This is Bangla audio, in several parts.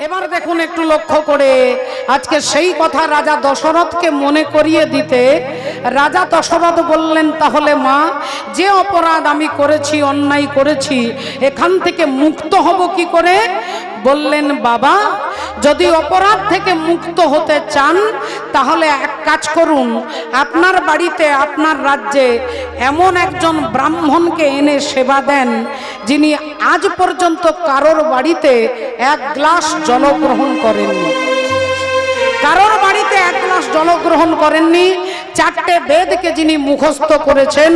এবার দেখুন একটু লক্ষ্য করে, আজকে সেই কথা রাজা দশরথকে মনে করিয়ে দিতে রাজা দশরথ বললেন, তাহলে মা, যে অপরাধ আমি করেছি, অন্যায় করেছি, এখান থেকে মুক্ত হব কি করে? বললেন, বাবা, যদি অপরাধ থেকে মুক্ত হতে চান তাহলে এক কাজ করুন, আপনার বাড়িতে, আপনার রাজ্যে এমন একজন ব্রাহ্মণকে এনে সেবা দেন যিনি আজ পর্যন্ত কারোর বাড়িতে এক গ্লাস জল গ্রহণ করেননি। কারোর বাড়িতে এক গ্লাস জল গ্রহণ করেননি। 4টে বেদকে যিনি মুখস্থ করেছেন,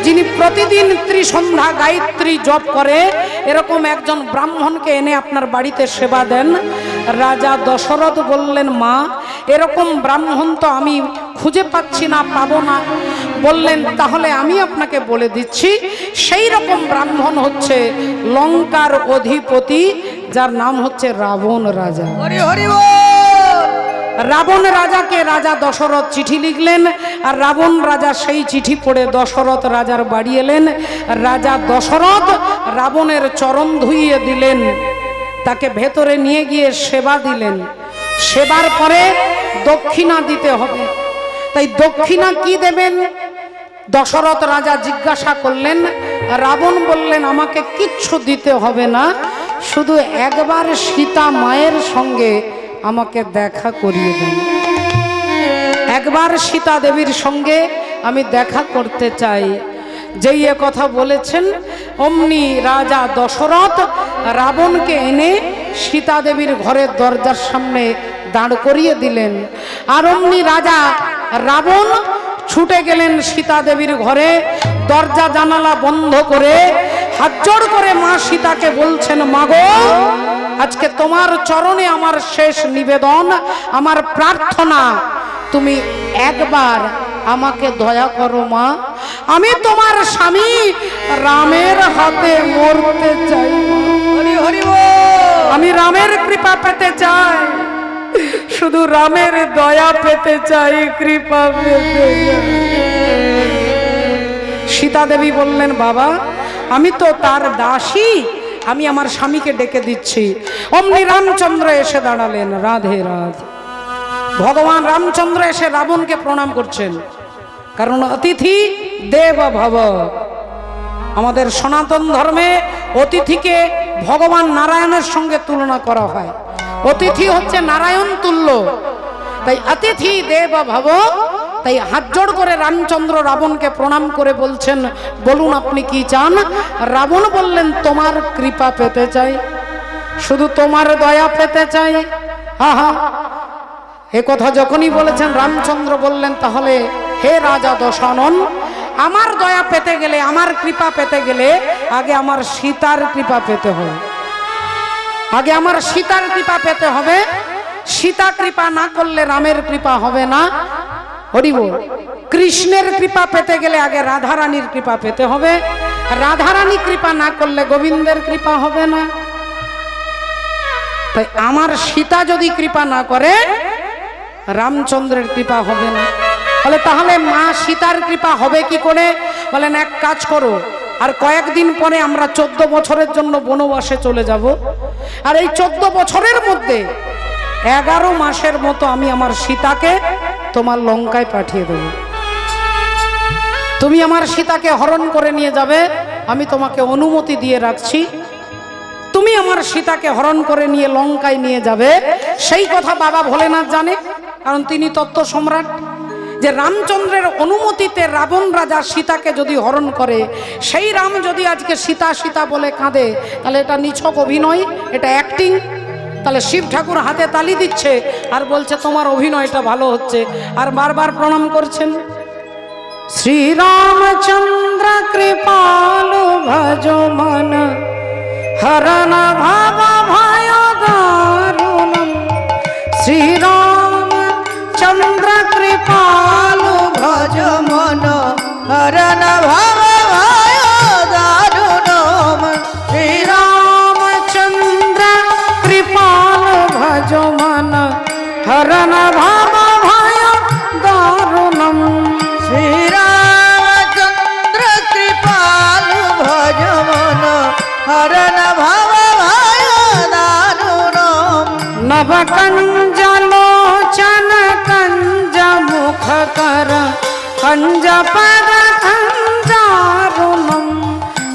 যিনি প্রতিদিন ত্রিসন্ধ্যা গায়ত্রী জপ করে, এরকম একজন ব্রাহ্মণকে এনে আপনার বাড়িতে সেবা দেন। রাজা দশরথ বললেন, মা, এরকম ব্রাহ্মণ তো আমি খুঁজে পাচ্ছি না, পাবো না। বললেন, তাহলে আমি আপনাকে বলে দিচ্ছি, সেই রকম ব্রাহ্মণ হচ্ছে লঙ্কার অধিপতি, যার নাম হচ্ছে রাবণ রাজা। হরি হরি বল। রাবণ রাজাকে রাজা দশরথ চিঠি লিখলেন, আর রাবণ রাজা সেই চিঠি পড়ে দশরথ রাজার বাড়ি এলেন। রাজা দশরথ রাবণের চরণ ধুইয়ে দিলেন, তাকে ভেতরে নিয়ে গিয়ে সেবা দিলেন। সেবার পরে দক্ষিণা দিতে হবে। তাই দক্ষিণা কি দেবেন? দশরথ রাজা জিজ্ঞাসা করলেন। রাবণ বললেন, আমাকে কিচ্ছু দিতে হবে না, শুধু একবার সীতা মায়ের সঙ্গে আমাকে দেখা করিয়ে দেন। একবার সীতা দেবীর সঙ্গে আমি দেখা করতে চাই। যেই এ কথা বলেছেন, অমনি রাজা দশরথ রাবণকে এনে সীতা দেবীর ঘরের দরজার সামনে দাঁড় করিয়ে দিলেন। আর অমনি রাজা রাবণ ছুটে গেলেন সীতা দেবীর ঘরে, দরজা জানালা বন্ধ করে হাত জোড় করে মা সীতাকে বলছেন, মাগো, আজকে তোমার চরণে আমার শেষ নিবেদন, আমার প্রার্থনা, তুমি একবার আমাকে দয়া করো মা। আমি তোমার স্বামী রামের হাতে মরতে চাই। হরি হরি বল। আমি রামের কৃপা পেতে চাই, শুধু রামের দয়া পেতে চাই, কৃপা পেতে চাই। সীতা দেবী বললেন, বাবা, আমি তো তার দাসী, আমি আমার স্বামীকে ডেকে দিচ্ছি। অমনি রামচন্দ্র এসে দাঁড়ালেন। রাধে রাধে। ভগবান রামচন্দ্র এসে রাবণকে প্রণাম করছেন, কারণ অতিথি দেব ভব। আমাদের সনাতন ধর্মে অতিথিকে ভগবান নারায়ণের সঙ্গে তুলনা করা হয়। অতিথি হচ্ছে নারায়ণ তুল্য, তাই অতিথি দেব ভব। তাই হাত জোড় করে রামচন্দ্র রাবণকে প্রণাম করে বলছেন, বলুন আপনি কি চান? রাবণ বললেন, তোমার কৃপা পেতে চাই, শুধু তোমার দয়া পেতে চাই। হা, এ কথা যখনই বলেছেন, রামচন্দ্র বললেন, তাহলে হে রাজা দশানন, আমার দয়া পেতে গেলে, আমার কৃপা পেতে গেলে আগে আমার সীতার কৃপা পেতে হবে। আগে আমার সীতার কৃপা পেতে হবে। সীতা কৃপা না করলে রামের কৃপা হবে না। হরি বল। কৃষ্ণের কৃপা পেতে গেলে আগে রাধারানীর কৃপা পেতে হবে। রাধারানী কৃপা না করলে গোবিন্দের কৃপা হবে না। তাই আমার সীতা যদি কৃপা না করে, রামচন্দ্রের কৃপা হবে না। বলে, তাহলে মা সীতার কৃপা হবে কি করে? বলেন, এক কাজ করো, আর কয়েকদিন পরে আমরা 14 বছরের জন্য বনবাসে চলে যাব। আর এই 14 বছরের মধ্যে 11 মাসের মতো আমি আমার সীতাকে তোমার লঙ্কায় পাঠিয়ে দেব। তুমি আমার সীতাকে হরণ করে নিয়ে যাবে, আমি তোমাকে অনুমতি দিয়ে রাখছি। তুমি আমার সীতাকে হরণ করে নিয়ে লঙ্কায় নিয়ে যাবে। সেই কথা বাবা ভোলেনাথ জানে, কারণ তিনি তত্ত্ব সম্রাট। যে রামচন্দ্রের অনুমতিতে রাবণ রাজা সীতাকে যদি হরণ করে, সেই রাম যদি আজকে সীতা সীতা বলে কাঁদে, তাহলে এটা নিছক অভিনয়, এটা অ্যাক্টিং। তাহলে শিব ঠাকুর হাতে তালি দিচ্ছে আর বলছে তোমার অভিনয়টা ভালো হচ্ছে, আর বারবার প্রণাম করছেন। শ্রীরামচন্দ্র কৃপালু ভজ মন হরণ ভাব ভয় দারুণম। শ্রীরামচন্দ্র কৃপালু ভজ মন হরণ ভাব ভয় দারুণম। শ্রীরামচন্দ্র কৃপালু ভজ মন হরণ ভাব ভয় দারুণম। শ্রীরামচন্দ্র কৃপালু ভজ মন হরণ ভাব ভয় দারুণম। भव कंजलोचन कंज मुख कर कंज पद कंजारुणम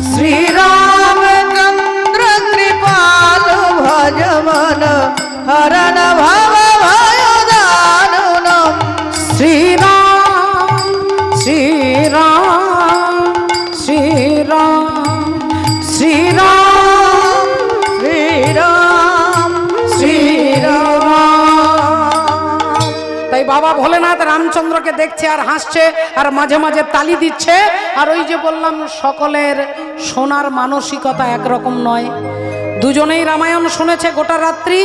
श्री रामचंद्र कृपालु भज मन हरण भव भय दारुणम श्री राम श्री राम श्री राम श्री राम श्री राम श्री राम। তাই বাবা ভোলেনাথ রামচন্দ্রকে দেখছে আর হাসছে আর মাঝে মাঝে তালি দিচ্ছে। আর ওই যে বললাম সকলের শোনার মানসিকতা একরকম নয়। দুজনেই রামায়ণ শুনেছে গোটা রাত্রি,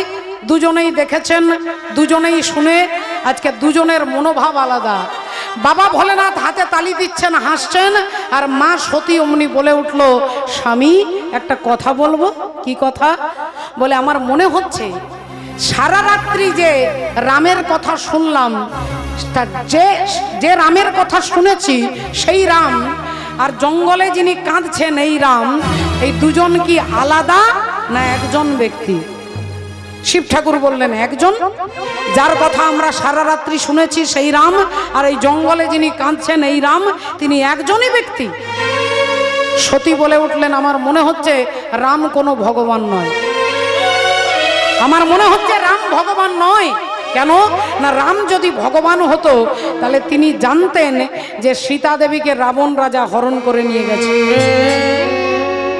দুজনেই দেখেছেন, দুজনেই শুনে আজকে দুজনের মনোভাব আলাদা। বাবা ভোলেনাথ হাতে তালি দিচ্ছেন, হাসছেন, আর মা সতী অমনি বলে উঠল, স্বামী একটা কথা বলবো। কি কথা? বলে আমার মনে হচ্ছে সারা রাত্রি যে রামের কথা শুনলাম, যে রামের কথা শুনেছি সেই রাম আর জঙ্গলে যিনি কাঁদছেন এই রাম, এই দুজন কি আলাদা না একজন ব্যক্তি? শিব ঠাকুর বললেন একজন। যার কথা আমরা সারা রাত্রি শুনেছি সেই রাম আর এই জঙ্গলে যিনি কাঁদছেন এই রাম, তিনি একজনই ব্যক্তি। সতী বলে উঠলেন, আমার মনে হচ্ছে রাম কোনো ভগবান নয়। আমার মনে হচ্ছে রাম ভগবান নয়। কেন না, রাম যদি ভগবান হতো তাহলে তিনি জানতেন যে সীতা দেবীকে রাবণ রাজা হরণ করে নিয়ে গেছে।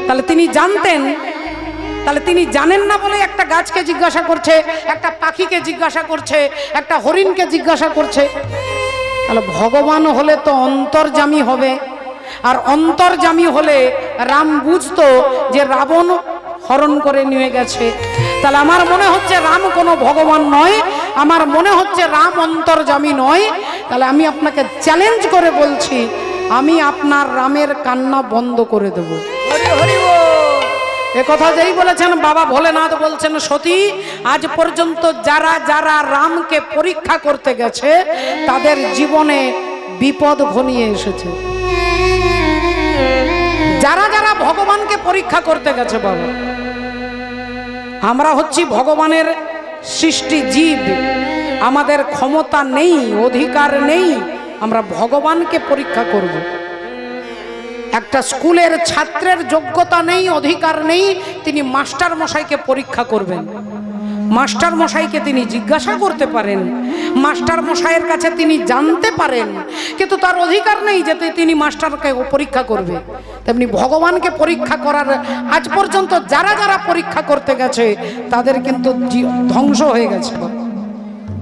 তাহলে তিনি জানতেন, তাহলে তিনি জানেন না বলে একটা গাছকে জিজ্ঞাসা করছে, একটা পাখিকে জিজ্ঞাসা করছে, একটা হরিণকে জিজ্ঞাসা করছে। তাহলে ভগবান হলে তো অন্তর্যামী হবে, আর অন্তর্যামী হলে রাম বুঝতো যে রাবণ হরণ করে নিয়ে গেছে। তাহলে আমার মনে হচ্ছে রাম কোনো ভগবান নয়, আমার মনে হচ্ছে রাম অন্তর্যামী নয়। তাহলে আমি আপনাকে চ্যালেঞ্জ করে বলছি, আমি আপনার রামের কান্না বন্ধ করে দেব। হরি হরি বল। এ কথা যেই বলেছেন বাবা ভোলেনাথ বলছেন, সতী আজ পর্যন্ত যারা যারা রামকে পরীক্ষা করতে গেছে তাদের জীবনে বিপদ ঘনিয়ে এসেছে। যারা যারা ভগবানকে পরীক্ষা করতে গেছে বাবা, আমরা হচ্ছি ভগবানের সৃষ্টি জীব, আমাদের ক্ষমতা নেই, অধিকার নেই আমরা ভগবানকে পরীক্ষা করব। একটা স্কুলের ছাত্রের যোগ্যতা নেই, অধিকার নেই তিনি মাস্টার মশাইকে পরীক্ষা করবেন। মাস্টার মশাইকে তিনি জিজ্ঞাসা করতে পারেন, মাস্টার মশাইয়ের কাছে তিনি জানতে পারেন, কিন্তু তার অধিকার নেই যে তিনি মাস্টারকে পরীক্ষা করবে। তেমনি ভগবানকে পরীক্ষা করার আজ পর্যন্ত যারা যারা পরীক্ষা করতে গেছে তাদের কিন্তু ধ্বংস হয়ে গেছে।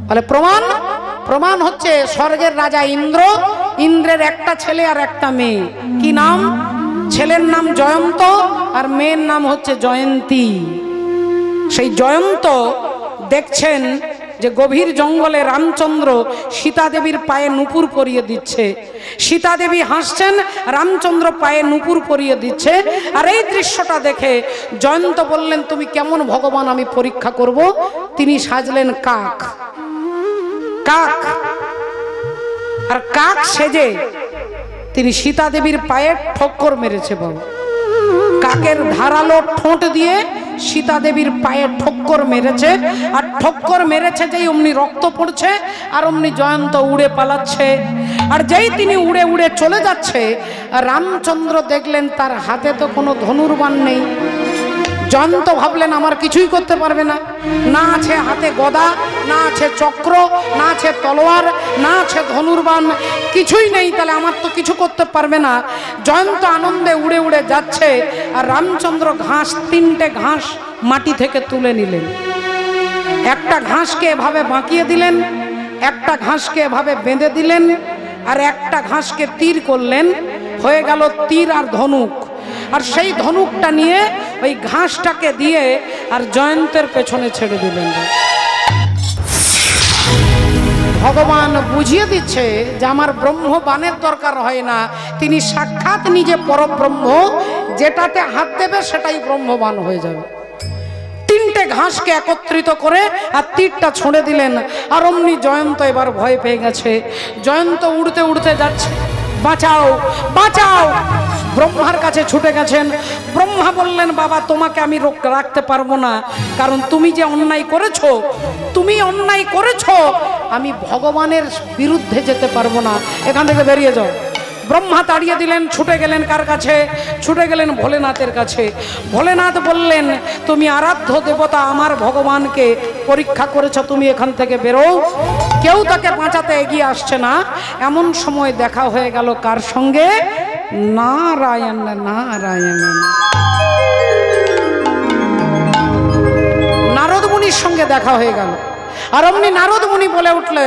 তাহলে প্রমাণ হচ্ছে স্বর্গের রাজা ইন্দ্র, ইন্দ্রের একটা ছেলে আর একটা মেয়ে। কি নাম? ছেলের নাম জয়ন্ত আর মেয়ের নাম হচ্ছে জয়ন্তী। সেই জয়ন্ত দেখছেন যে গভীর জঙ্গলে রামচন্দ্র সীতা দেবীর পায়ে নূপুর পরিয়ে দিচ্ছে। সীতা দেবী হাসছেন, রামচন্দ্র পায়ে নূপুর পরিয়ে দিচ্ছে। আর এই দৃশ্যটা দেখে জয়ন্ত বললেন, তুমি কেমন ভগবান আমি পরীক্ষা করব। তিনি সাজলেন কাক। কাক আর কাক সেজে তিনি সীতা দেবীর পায়ে ঠক্কর মেরেছে বাবা। কাকের ধারালো ঠোঁট দিয়ে সীতা দেবীর পায়ে ঠক্কর মেরেছে, আর ঠক্কর মেরেছে যেই অমনি রক্ত পড়ছে আর অমনি জয়ন্ত উড়ে পালাচ্ছে। আর যেই তিনি উড়ে উড়ে চলে যাচ্ছে, রামচন্দ্র দেখলেন তার হাতে তো কোনো ধনুর্বাণ নেই। জয়ন্ত ভাবলেন আমার কিছুই করতে পারবে না, না আছে হাতে গদা, না আছে চক্র, না আছে তলোয়ার, না আছে ধনুর্বাণ, কিছুই নেই, তাহলে আমার তো কিছু করতে পারবে না। জয়ন্ত আনন্দে উড়ে উড়ে যাচ্ছে, আর রামচন্দ্র ঘাস, তিনটে ঘাস মাটি থেকে তুলে নিলেন। একটা ঘাসকে এভাবে বাঁকিয়ে দিলেন, একটা ঘাসকে এভাবে বেঁধে দিলেন, আর একটা ঘাসকে তীর করলেন, হয়ে গেল তীর আর ধনুক। আর সেই ধনুকটা নিয়ে ওই ঘাসটাকে দিয়ে আর জয়ন্তের পেছনে ছেড়ে দিলেন। ভগবান বুঝিয়ে দিচ্ছে যে আমার ব্রহ্মবাণের দরকার হয় না, তিনি সাক্ষাৎ নিজে পরব্রহ্ম, যেটাতে হাত দেবে সেটাই ব্রহ্মবাণ হয়ে যাবে। তিনটে ঘাসকে একত্রিত করে আর তীরটা ছুঁড়ে দিলেন, আর অমনি জয়ন্ত এবার ভয় পেয়ে গেছে। জয়ন্ত উড়তে উড়তে যাচ্ছে, বাঁচাও বাঁচাও। ব্রহ্মার কাছে ছুটে গেছেন। ব্রহ্মা বললেন, বাবা তোমাকে আমি রাখতে পারবো না, কারণ তুমি যে অন্যায় করেছো, তুমি অন্যায় করেছো, আমি ভগবানের বিরুদ্ধে যেতে পারবো না, এখান থেকে বেরিয়ে যাও। ব্রহ্মা তাড়িয়ে দিলেন। ছুটে গেলেন কার কাছে? ছুটে গেলেন ভোলেনাথের কাছে। ভোলেনাথ বললেন, তুমি আরাধ্য দেবতা, আমার ভগবানকে পরীক্ষা করেছ, তুমি এখান থেকে বেরো। কেউ তাকে বাঁচাতে এগিয়ে আসছে না। এমন সময় দেখা হয়ে গেল কার সঙ্গে? নারায়ণ নারায়ণ, নারদ মুনির সঙ্গে দেখা হয়ে গেল। আর অমনি নারদ মুনি বলে উঠলে,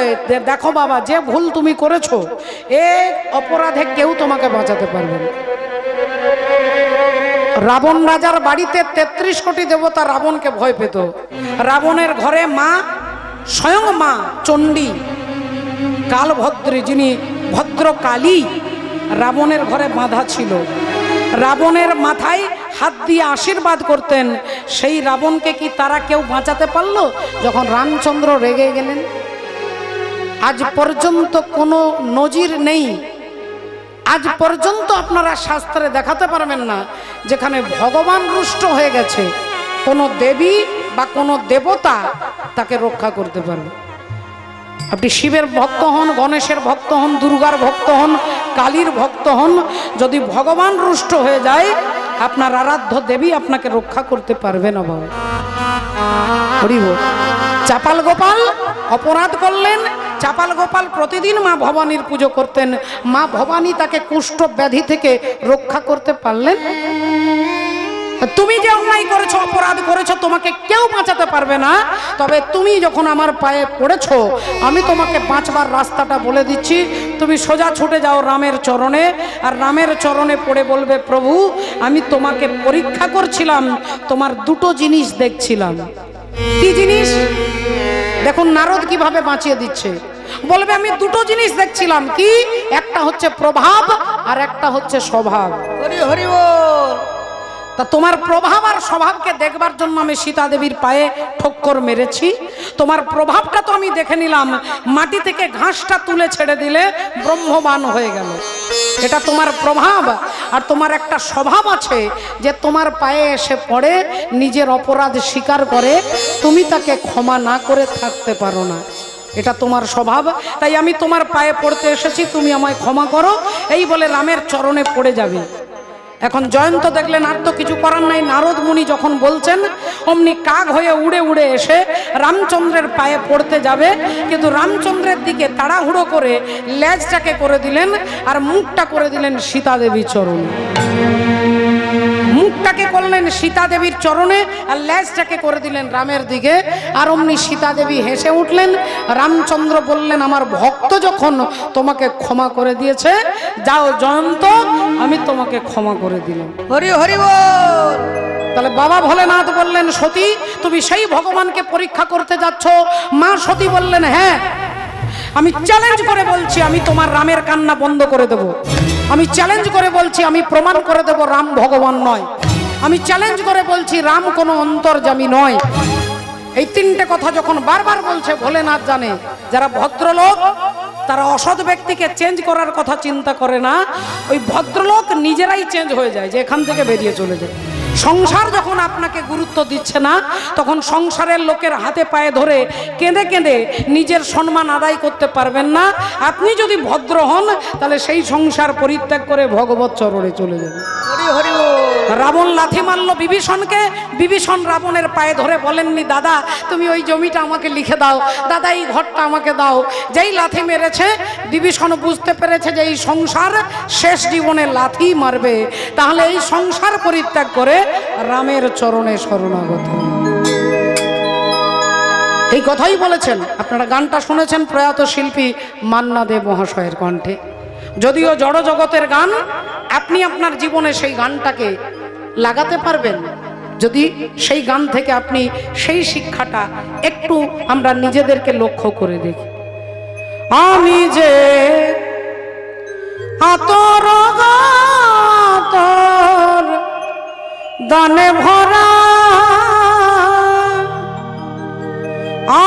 দেখো বাবা, যে ভুল তুমি করেছো, এ অপরাধে কেউ তোমাকে বাঁচাতে পারবে না। রাবণ রাজার বাড়িতে 33 কোটি দেবতা রাবণকে ভয় পেত। রাবণের ঘরে মা, স্বয়ং মা চণ্ডী কালভদ্রী, যিনি ভদ্রকালী, রাবণের ঘরে বাঁধা ছিল। রাবণের মাথায় হাত দিয়ে আশীর্বাদ করতেন। সেই রাবণকে কি তারা কেউ বাঁচাতে পারল? যখন রামচন্দ্র রেগে গেলেন, আজ পর্যন্ত কোনো নজির নেই, আজ পর্যন্ত আপনারা শাস্ত্রে দেখাতে পারবেন না যেখানে ভগবান রুষ্ট হয়ে গেছে কোনো দেবী বা কোনো দেবতা তাকে রক্ষা করতে পারবে। আপনি শিবের ভক্ত হন, গণেশের ভক্ত হন, দুর্গার ভক্ত হন, কালীর ভক্ত হন, যদি ভগবান রুষ্ট হয়ে যায়, আপনার আরাধ্য দেবী আপনাকে রক্ষা করতে পারবে না বাবা। হরিব। চাপাল গোপাল অপরাধ করলেন। চাপাল গোপাল প্রতিদিন মা ভবানীর পুজো করতেন। মা ভবানী তাকে কুষ্ঠ ব্যাধি থেকে রক্ষা করতে পারলেন। তুমি যে অন্যায় করেছো, অপরাধ করেছো, তোমাকে কেউ বাঁচাতে পারবে না। তবে তুমি যখন আমার পায়ে পড়েছো, আমি তোমাকে বাঁচবার রাস্তাটা বলে দিচ্ছি। তুমি সোজা ছুটে যাও রামের চরণে, আর রামের চরণে পড়ে বলবে, প্রভু আমি তোমাকে পরীক্ষা করছিলাম, তোমার দুটো জিনিস দেখছিলাম। কি জিনিস? দেখুন নারদ কিভাবে বাঁচিয়ে দিচ্ছে। বলবে, আমি দুটো জিনিস দেখছিলাম। কি? একটা হচ্ছে প্রভাব আর একটা হচ্ছে স্বভাব। হরি হরি বল। তা তোমার প্রভাব আর স্বভাবকে দেখবার জন্য আমি সীতা দেবীর পায়ে ঠক্কর মেরেছি। তোমার প্রভাবটা তো আমি দেখে নিলাম, মাটি থেকে ঘাসটা তুলে ছেড়ে দিলে ব্রহ্মবান হয়ে গেল, এটা তোমার প্রভাব। আর তোমার একটা স্বভাব আছে যে তোমার পায়ে এসে পড়ে, নিজের অপরাধ স্বীকার করে, তুমি তাকে ক্ষমা না করে থাকতে পারো না, এটা তোমার স্বভাব। তাই আমি তোমার পায়ে পড়তে এসেছি, তুমি আমায় ক্ষমা করো। এই বলে রামের চরণে পড়ে যাবে। এখন জয়ন্ত দেখলেন আর তো কিছু করার নাই। নারদ মুনি যখন বলছেন, অমনি কাক হয়ে উড়ে উড়ে এসে রামচন্দ্রের পায়ে পড়তে যাবে, কিন্তু রামচন্দ্রের দিকে তাড়াহুড়ো করে লেজটাকে করে দিলেন আর মুখটা করে দিলেন সীতা দেবীর চরণে। মুখটাকে করলেন সীতা দেবীর চরণে আর লেজটাকে করে দিলেন রামের দিকে। আর অমনি সীতা দেবী হেসে উঠলেন। রামচন্দ্র বললেন, আমার ভক্ত যখন তোমাকে ক্ষমা করে দিয়েছে, যাও জয়ন্ত, আমি তোমাকে ক্ষমা করে দিলাম। হরি হরি বল। তাহলে বাবা ভোলেনাথ বললেন, সতী তুমি সেই ভগবানকে পরীক্ষা করতে যাচ্ছ? মা সতী বললেন, হ্যাঁ, আমি চ্যালেঞ্জ করে বলছি, আমি তোমার রামের কান্না বন্ধ করে দেব। আমি চ্যালেঞ্জ করে বলছি, আমি প্রমাণ করে দেব রাম ভগবান নয়। আমি চ্যালেঞ্জ করে বলছি, রাম কোনো অন্তর্যামী নয়। এই তিনটে কথা যখন বারবার বলছে, ভোলেনাথ জানে যারা ভদ্রলোক তারা অসৎ ব্যক্তিকে চেঞ্জ করার কথা চিন্তা করে না, ওই ভদ্রলোক নিজেরাই চেঞ্জ হয়ে যায়, যে এখান থেকে বেরিয়ে চলে যায়। সংসার যখন আপনাকে গুরুত্ব দিচ্ছে না, তখন সংসারের লোকের হাতে পায়ে ধরে কেঁদে কেঁদে নিজের সম্মান আদায় করতে পারবেন না। আপনি যদি ভদ্র হন, তাহলে সেই সংসার পরিত্যাগ করে ভগবত চরণে চলে যাবে। হরি হরি বল। রাবণ লাথি মারল বিভীষণকে। বিভীষণ রাবণের পায়ে ধরে বলেননি, দাদা তুমি ওই জমিটা আমাকে লিখে দাও, দাদা এই ঘরটা আমাকে দাও। যেই লাথি মেরেছে, বিভীষণ বুঝতে পেরেছে যে এই সংসার শেষ জীবনে লাথি মারবে, তাহলে এই সংসার পরিত্যাগ করে রামের চরণে শরণাগত। এই কথাই বলেছেন। আপনারা গানটা শুনেছেন প্রয়াত শিল্পী মান্না দে মহাশয়ের কণ্ঠে। যদিও জড় জগতের গান, আপনি আপনার জীবনে সেই গানটাকে লাগাতে পারবেন যদি সেই গান থেকে আপনি সেই শিক্ষাটা একটু আমরা নিজেদেরকে লক্ষ্য করে দেখি। আমি যে আতর গাতর দানে ভরা,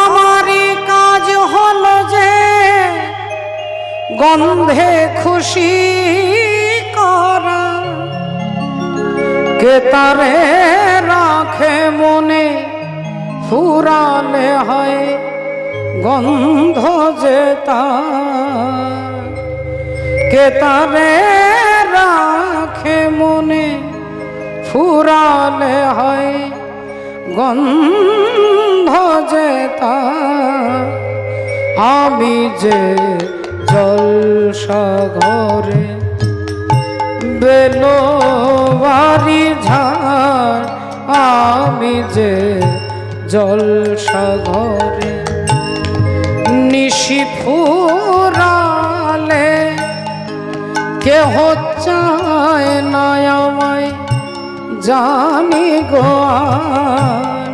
আমারই কাজ হলো যে গন্ধে খুশি করা। কে তারে রাখে মনে ফুরালে হয় গন্ধ যে তার, কে তারে রাখে মনে ফুরালে হয় গন্ধ যে তার। আমি যে জলসাঘরে বেলবাড়ি ঝাড়, আমি যে জলসাঘরে নিশি ফুরালে কেহ চায় না আমায় জানি গো আর।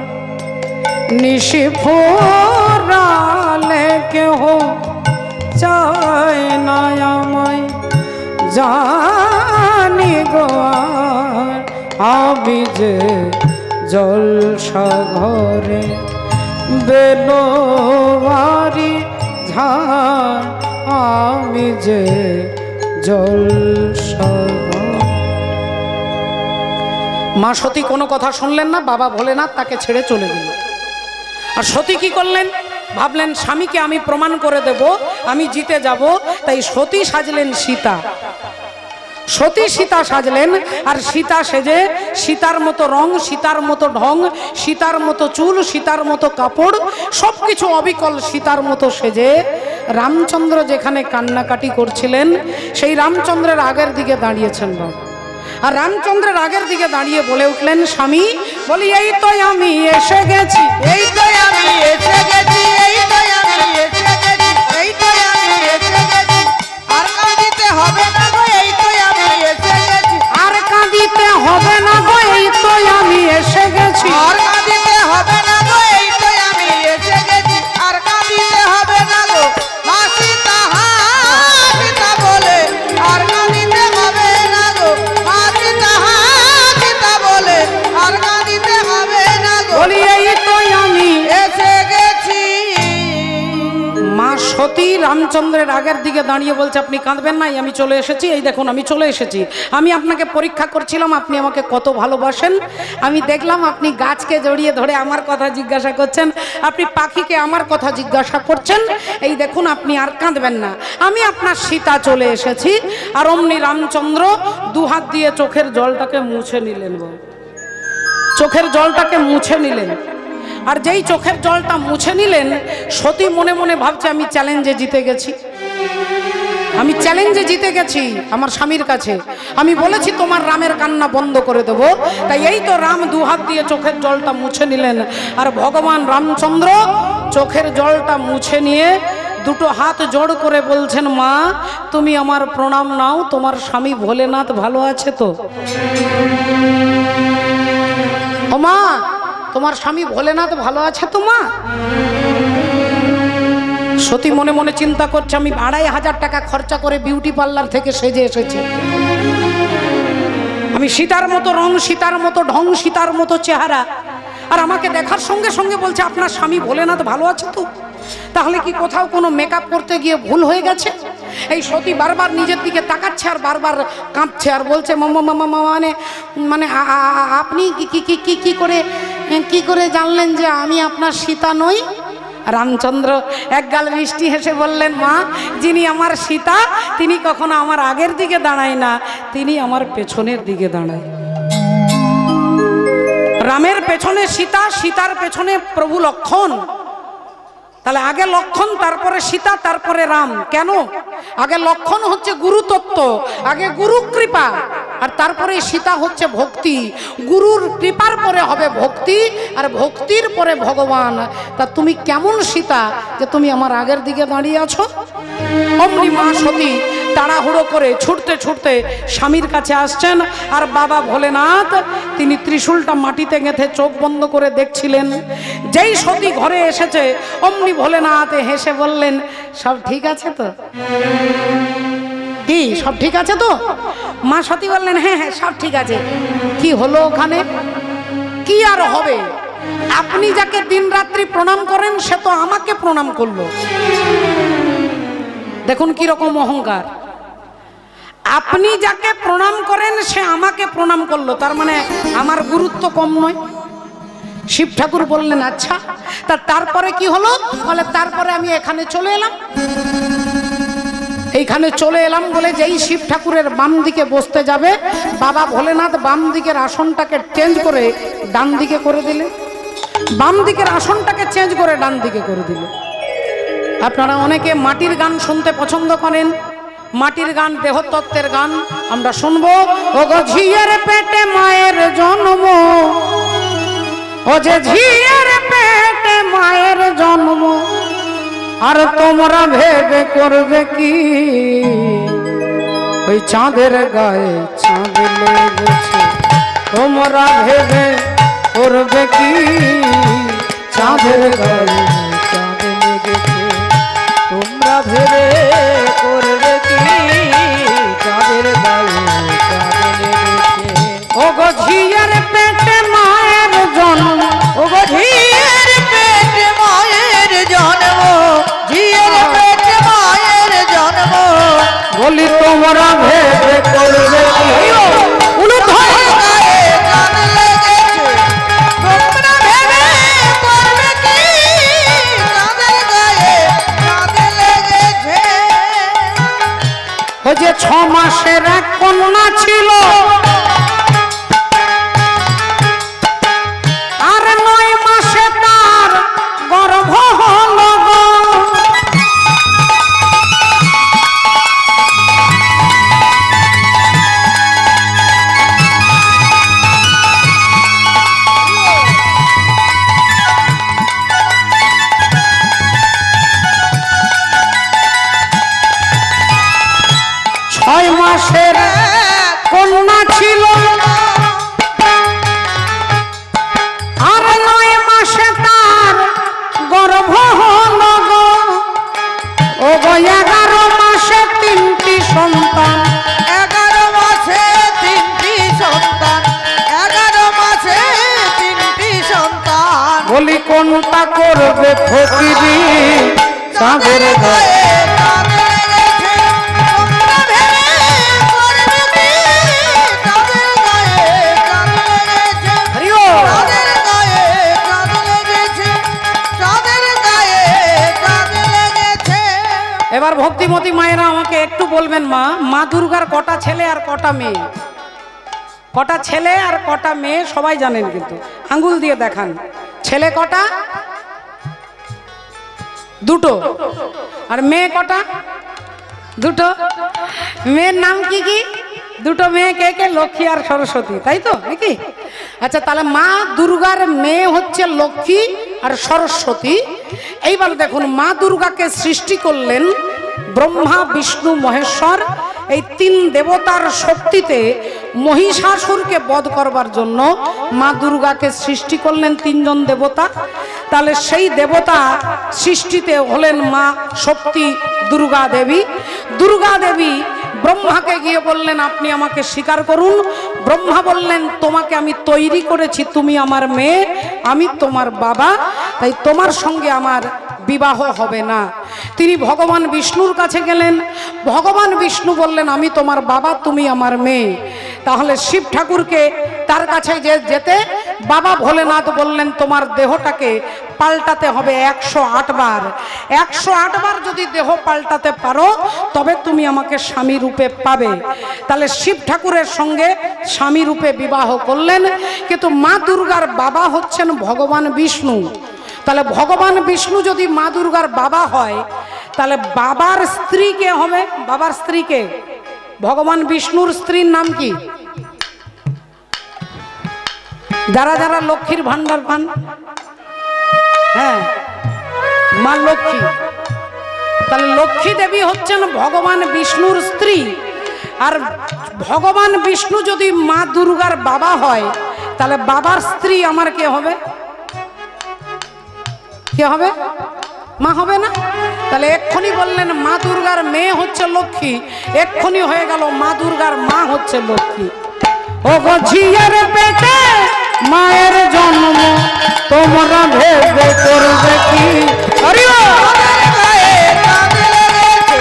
নিশি ফুরালে কেহ চায় না আমায় জানি গো আর। আমি যে জলসাঘরে বেলবাড়ি ঝাড়, আমি যে জলসাঘর। মা সতী কোনো কথা শুনলেন না, বাবা ভোলেনাথ তাকে ছেড়ে চলে গেল। আর সতী কি করলেন? ভাবলেন স্বামীকে আমি প্রমাণ করে দেব, আমি জিতে যাব। তাই সতী সাজলেন সীতা, সতী সীতা সাজলেন। আর সীতা সেজে সীতার মতো রং, সীতার মতো ঢং, সীতার মতো চুল, সীতার মতো কাপড়, সবকিছু অবিকল সীতার মতো সেজে রামচন্দ্র যেখানে কান্নাকাটি করছিলেন সেই রামচন্দ্রের আগের দিকে দাঁড়িয়েছেন বাবা। আর রামচন্দ্রের আগের দিকে দাঁড়িয়ে বলে উঠলেন, স্বামী বলি এই তো আমি এসে গেছি, এই তো আমি এসে গেছি, এই তো আমি এসে গেছি, এই তো আমি এসে গেছি। আর কাঁদিতে হবে না গো, এই তো আমি এসে গেছি। আর কাঁদিতে হবে না গো, এই তো আমি এসে গেছি। আর কাঁদিতে হবে না গো, এই তো আমি এসে গেছি। আর কাঁদিতে হবে না গো, হাসিতা হাসিতা বলে। আর কাঁদিতে হবে না গো, হাসিতা হাসিতা বলে। আর কাঁদিতে হবে না গো, বলি এই তো আমি এসে গেছি। মা সতী রামচন্দ্রের আগের দিকে দাঁড়িয়ে বলছে, আপনি কাঁদবেন না, আমি চলে এসেছি। এই দেখুন আমি চলে এসেছি। আমি আপনাকে পরীক্ষা করছিলাম আপনি আমাকে কত ভালোবাসেন। আমি দেখলাম আপনি গাছকে জড়িয়ে ধরে আমার কথা জিজ্ঞাসা করছেন, আপনি পাখিকে আমার কথা জিজ্ঞাসা করছেন। এই দেখুন আপনি আর কাঁদবেন না, আমি আপনার সীতা চলে এসেছি। আর অমনি রামচন্দ্র দুহাত দিয়ে চোখের জলটাকে মুছে নিলেন, চোখের জলটাকে মুছে নিলেন। আর যেই চোখের জলটা মুছে নিলেন, সতী মনে মনে ভাবছে আমি চ্যালেঞ্জে জিতে গেছি, আমি চ্যালেঞ্জে জিতে গেছি আমার স্বামীর কাছে। আমি বলেছি তোমার রামের কান্না বন্ধ করে দেব। তাই এই তো রাম দুহাত দিয়ে চোখের জলটা মুছে নিলেন। আর ভগবান রামচন্দ্র চোখের জলটা মুছে নিয়ে দুটো হাত জোড় করে বলছেন, মা তুমি আমার প্রণাম নাও, তোমার স্বামী ভোলেনাথ ভালো আছে তো? ও মা, তোমার স্বামী ভোলেনাথ ভালো আছে তো মা? সতী মনে মনে চিন্তা করছে, আমি 2500 টাকা খরচা করে বিউটি পার্লার থেকে সেজে এসেছি, আমি সীতার মতো রং, সীতার মতো ঢং, সীতার মতো চেহারা, আর আমাকে দেখার সঙ্গে সঙ্গে বলছে আপনার স্বামী ভোলেনাথ ভালো আছে তো? তাহলে কি কোথাও কোনো মেকআপ করতে গিয়ে ভুল হয়ে গেছে? এই সতী বারবার নিজের দিকে তাকাচ্ছে আর বারবার কাঁপছে আর বলছে, মানে আপনি কি করে জানলেন যে আমি আপনার সীতা নই? রামচন্দ্র একগাল মিষ্টি হেসে বললেন, মা যিনি আমার সীতা তিনি কখনো আমার আগের দিকে দাঁড়ায় না, তিনি আমার পেছনের দিকে দাঁড়ায়। রামের পেছনে সীতা, সীতার পেছনে প্রভু লক্ষণ। তাহলে আগে লক্ষণ, তারপরে সীতা, তারপরে রাম। কেন? আগে লক্ষণ হচ্ছে গুরুতত্ত্ব, আগে গুরু কৃপা, আর তারপরে সীতা হচ্ছে ভক্তি। গুরুর কৃপার পরে হবে ভক্তি, আর ভক্তির পরে ভগবান। তা তুমি কেমন সীতা যে তুমি আমার আগের দিকে দাঁড়িয়ে আছো? অমনি মা সতী তাড়াহুড়ো করে ছুটতে ছুটতে স্বামীর কাছে আসছেন। আর বাবা ভোলেনাথ তিনি ত্রিশূলটা মাটিতে গেঁথে চোখ বন্ধ করে দেখছিলেন। যেই সতী ঘরে এসেছে অমনি ভোলেনাথ হেসে বললেন, সব ঠিক আছে তো? কি সব ঠিক আছে তো? মা সতী বললেন, হ্যাঁ হ্যাঁ সব ঠিক আছে। কি হলো ওখানে? কি আর হবে? আপনি যাকে দিন রাত্রি প্রণাম করেন সে তো আমাকে প্রণাম করলো। দেখুন কি রকম অহংকার। আপনি যাকে প্রণাম করেন সে আমাকে প্রণাম করলো, তার মানে আমার গুরুত্ব কম নয়। শিব ঠাকুর বললেন আচ্ছা, তারপরে কি হলো? বলে তারপরে আমি এখানে চলে এলাম। এইখানে চলে এলাম বলে যেই শিব ঠাকুরের বাম দিকে বসতে যাবে, বাবা ভোলেনাথ বাম দিকের আসনটাকে চেঞ্জ করে ডান দিকে করে দিলে। বাম দিকের আসনটাকে চেঞ্জ করে ডান দিকে করে দিলে। আপনারা অনেকে মাটির গান শুনতে পছন্দ করেন, মাটির গান, দেহতত্ত্বের গান আমরা শুনবো। ও গো ঝিয়ের পেটে মায়ের জন্ম, ও যে ঝিয়ের পেটে মায়ের জন্ম, আর তোমরা ভেবে করবে কি, ওই চাঁদের গায়ে চাঁদ লেগেছে, তোমরা ভেবে করবে কি, চাঁদের গায়ে চাঁদ লেগেছে, তোমরা ভেবে করবে কি, চাঁদের গায়ে চাঁদ লেগেছে। ও গো ঝিয়ের পেটে মায়ের জন্ম, ও গো ঝিয়ের পেটে মায়ের জন্ম, ঝিয়ের পেটে মায়ের জন্ম, বলি তোমরা ভেবে করবে কি, চাঁদের গায়ে চাঁদ লেগেছে, তোমরা ভেবে করবে কি, চাঁদের গায়ে চাঁদ লেগেছে। ও যে 6 মাসের এক কন্যা ছিল, আর 9 মাসে তার গর্ভ হলো গো। ছয় মাসের কন্যা ছিল, আর 9 মাসে তার গর্ভ হলো গো। ও গো 11 মাসে 3টি সন্তান, 11 মাসে 3টি সন্তান, 11 মাসে 3টি সন্তান, বলি কোনটা করবে ফকিরি, চাঁদের গায়ে চাঁদ লেগেছে, তোমরা ভেবে করবে কি, চাঁদের গায়ে চাঁদ লেগেছে, চাঁদের গায়ে চাঁদ লেগেছে, চাঁদের গায়ে চাঁদ লেগেছে। এবার ভক্তিমতী মায়েরা আমাকে একটু বলবেন, মা দুর্গার কটা ছেলে আর কটা মেয়ে? কটা ছেলে আর কটা মেয়ে সবাই জানেন, কিন্তু আঙ্গুল দিয়ে দেখান। ছেলে কটা? 2টো। আর মেয়ে কটা? 2টো। মেয়ের নাম কি কি? 2টো মেয়ে কে কে? লক্ষ্মী আর সরস্বতী, তাই তো নাকি? আচ্ছা, তাহলে মা দুর্গার মেয়ে হচ্ছে লক্ষ্মী আর সরস্বতী। এইবার দেখুন, মা দুর্গাকে সৃষ্টি করলেন ব্রহ্মা, বিষ্ণু, মহেশ্বর, এই 3 দেবতার শক্তিতে মহিষাসুরকে বধ করবার জন্য মা দুর্গাকে সৃষ্টি করলেন 3 জন দেবতা। তাহলে সেই দেবতা সৃষ্টিতে হলেন মা শক্তি দুর্গা দেবী। দুর্গা দেবী ব্রহ্মাকে গিয়ে বললেন, আপনি আমাকে স্বীকার করুন। ব্রহ্মা বললেন, তোমাকে আমি তৈরি করেছি, তুমি আমার মেয়ে, আমি তোমার বাবা, তাই তোমার সঙ্গে আমার বিবাহ হবে না। তিনি ভগবান বিষ্ণুর কাছে গেলেন। ভগবান বিষ্ণু বললেন, আমি তোমার বাবা, তুমি আমার মেয়ে। তাহলে শিব ঠাকুরকে তার কাছে যেতে বাবা ভোলেনাথ বললেন, তোমার দেহটাকে পাল্টাতে হবে 108 বার। 108 বার যদি দেহ পাল্টাতে পারো তবে তুমি আমাকে স্বামী রূপে পাবে। তাহলে শিব ঠাকুরের সঙ্গে স্বামী রূপে বিবাহ করলেন। কিন্তু মা দুর্গার বাবা হচ্ছেন ভগবান বিষ্ণু। তাহলে ভগবান বিষ্ণু যদি মা দুর্গার বাবা হয়, তাহলে বাবার স্ত্রী কে হবে? বাবার স্ত্রীকে, ভগবান বিষ্ণুর স্ত্রীর নাম কি? যারা যারা লক্ষ্মীর ভান্ডার পান, হ্যাঁ, মা লক্ষ্মী। তাহলে লক্ষ্মী দেবী হচ্ছেন ভগবান বিষ্ণুর স্ত্রী। আর ভগবান বিষ্ণু যদি মা দুর্গার বাবা হয়, তাহলে বাবার স্ত্রী আমার কে হবে? কে হবে? মা হবে না? তাহলে এক্ষুনি বললেন মা দুর্গার মেয়ে হচ্ছে লক্ষ্মী, এক্ষুনি হয়ে গেল মা দুর্গার মা হচ্ছে লক্ষ্মী। ও গো ঝিয়ের পেটে মায়ের জন্ম, তোমরা ভেবে করবে কি, হরি বল। চাঁদের গায়ে চাঁদ লেগেছে,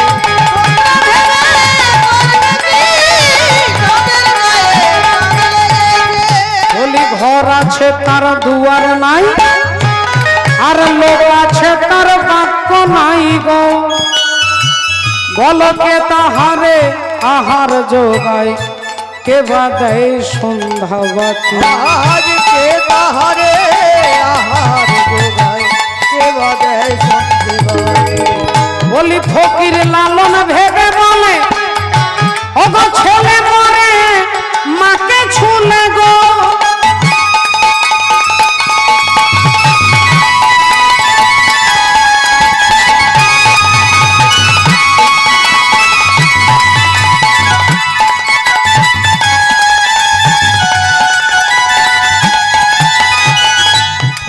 তোমরা ভেবে করবে কি, নাই গো বলকে তাহারে আহার যোগায় কে বা দেয় সন্ধ্যাবাতি আজ কে তাহারে আহার যোগায় কে বা দেয় সন্ধ্যাবাতি বলি ফকির লালন ভেবে বলে ওগো ছেলে মরে মাকে ছুলে গো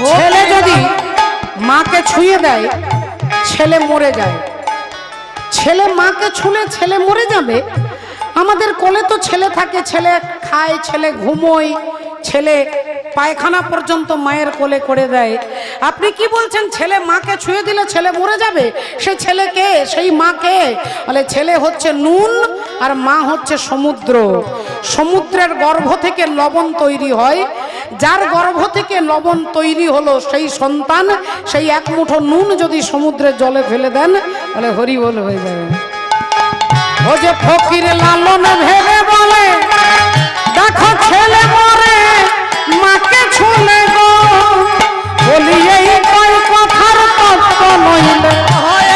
ছেলে যদি মাকে ছুঁয়ে দেয় ছেলে মরে যায় ছেলে মাকে ছুঁলে ছেলে মরে যাবে আমাদের কোলে তো ছেলে থাকে ছেলে খায় ছেলে ঘুমোয় ছেলে পায়খানা পর্যন্ত মায়ের কোলে করে দেয় আপনি কি বলছেন ছেলে মাকে ছুঁয়ে দিলে ছেলে মরে যাবে সেই ছেলেকে সেই মাকে বলে ছেলে হচ্ছে নুন আর মা হচ্ছে সমুদ্র সমুদ্রের গর্ভ থেকে লবণ তৈরি হয় যার গর্ভ থেকে লবণ তৈরি হলো সেই সন্তান সেই এক মুঠো নুন যদি সমুদ্রের জলে ফেলে দেন বলে হরি বল হয়ে যাবে ও যে ফকির লালন ভেবে বলে দেখো ছেলে মরে মাকে ছুলে গো বলি এই কয় কথার তত্ত্ব নইলে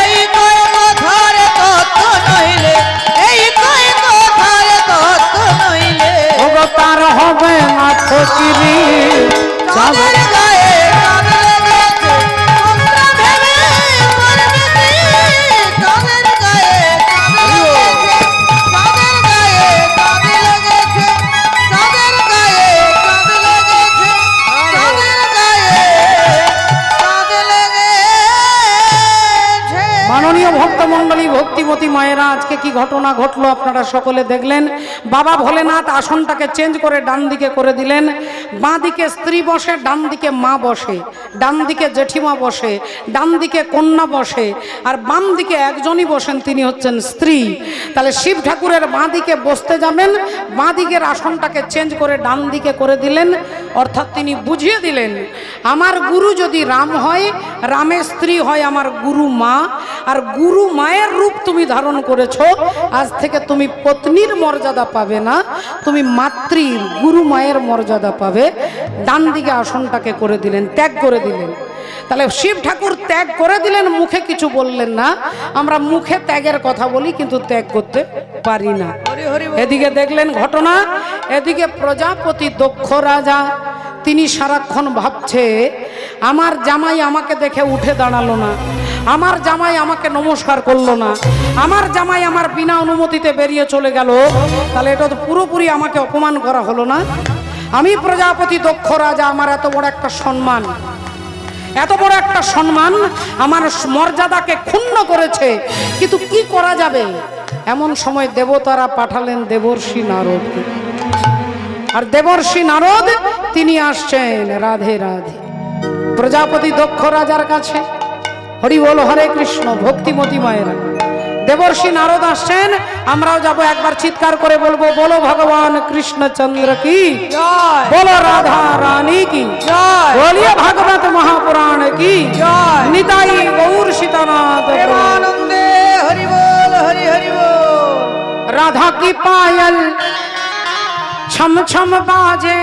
এই কয় কথার তত্ত্ব নইলে এই কয় কথার তত্ত্ব নইলে ওগো তার হবে না ফকিরি চাঁদের গায়ে চাঁদ লেগেছে তোমরা ভেবে মরবে কি চাঁদের গায়ে চাঁদ লেগেছে চাঁদের গায়ে চাঁদ লেগেছে চাঁদের গায়ে চাঁদ লেগেছে চাঁদের গায়ে চাঁদ লেগেছে মাননীয় ভক্তমণ্ডলী ভক্তিমতী মায়েরা আজকে কি ঘটনা ঘটলো আপনারা সকলে দেখলেন বাবা ভোলেনাথ আসনটাকে চেঞ্জ করে ডান দিকে করে দিলেন বাঁ দিকে স্ত্রী বসে ডান দিকে মা বসে ডান দিকে জেঠিমা বসে ডান দিকে কন্যা বসে আর বাম দিকে একজনই বসেন তিনি হচ্ছেন স্ত্রী তাহলে শিব ঠাকুরের বাঁ দিকে বসতে যাবেন বাঁ দিকের আসনটাকে চেঞ্জ করে ডান দিকে করে দিলেন অর্থাৎ তিনি বুঝিয়ে দিলেন আমার গুরু যদি রাম হয় রামের স্ত্রী হয় আমার গুরু মা আর গুরু মায়ের রূপ তুমি ধারণ করেছো আজ থেকে তুমি পত্নীর মর্যাদা পাবে না তুমি মাতৃর গুরু মায়ের মর্যাদা পাবে ডান দিকে আসনটাকে করে দিলেন ত্যাগ করে দিলেন তাহলে শিব ঠাকুর ত্যাগ করে দিলেন মুখে কিছু বললেন না আমরা মুখে ত্যাগের কথা বলি কিন্তু ত্যাগ করতে পারি না এদিকে দেখলেন ঘটনা এদিকে প্রজাপতি দক্ষ রাজা তিনি সারাক্ষণ ভাবছে আমার জামাই আমাকে দেখে উঠে দাঁড়ালো না আমার জামাই আমাকে নমস্কার করলো না আমার জামাই আমার বিনা অনুমতিতে বেরিয়ে চলে গেল তাহলে এটা তো পুরোপুরি আমাকে অপমান করা হলো না আমি প্রজাপতি দক্ষ রাজা আমার এত বড় একটা সম্মান এত বড় একটা সম্মান আমার মর্যাদাকে ক্ষুণ্ণ করেছে কিন্তু কি করা যাবে এমন সময় দেবতারা পাঠালেন দেবর্ষি নারদকে আর দেবর্ষি নারদ তিনি আসছেন রাধে রাধে প্রজাপতি দক্ষ রাজার কাছে হরি বল হরে কৃষ্ণ ভক্তিমতী মায়েরা দেবর্ষি নারদ আসছেন আমরাও যাব একবার চিৎকার করে বলবো বলো ভগবান কৃষ্ণচন্দ্র কি জয় বলো রাধা রানী কি জয় বলিए भागवत महापुराण की জয় निताई गौर सीतानाथ প্রেমানন্দে হরি বল হরি হরি বল राधा की पायल छम छम बाजे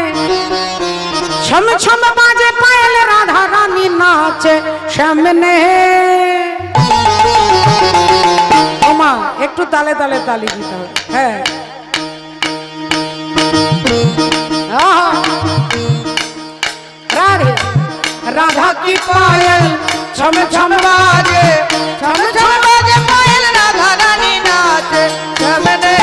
छम छम बाजे पायल राधा रानी नाचे सामने ओमा একটু তালে তালে তালি দিতে হবে হ্যাঁ आहा राधे राधा की पायल छम छम बाजे ছম ছম বাজে পায়েল রাধা রানী নাচে সামনে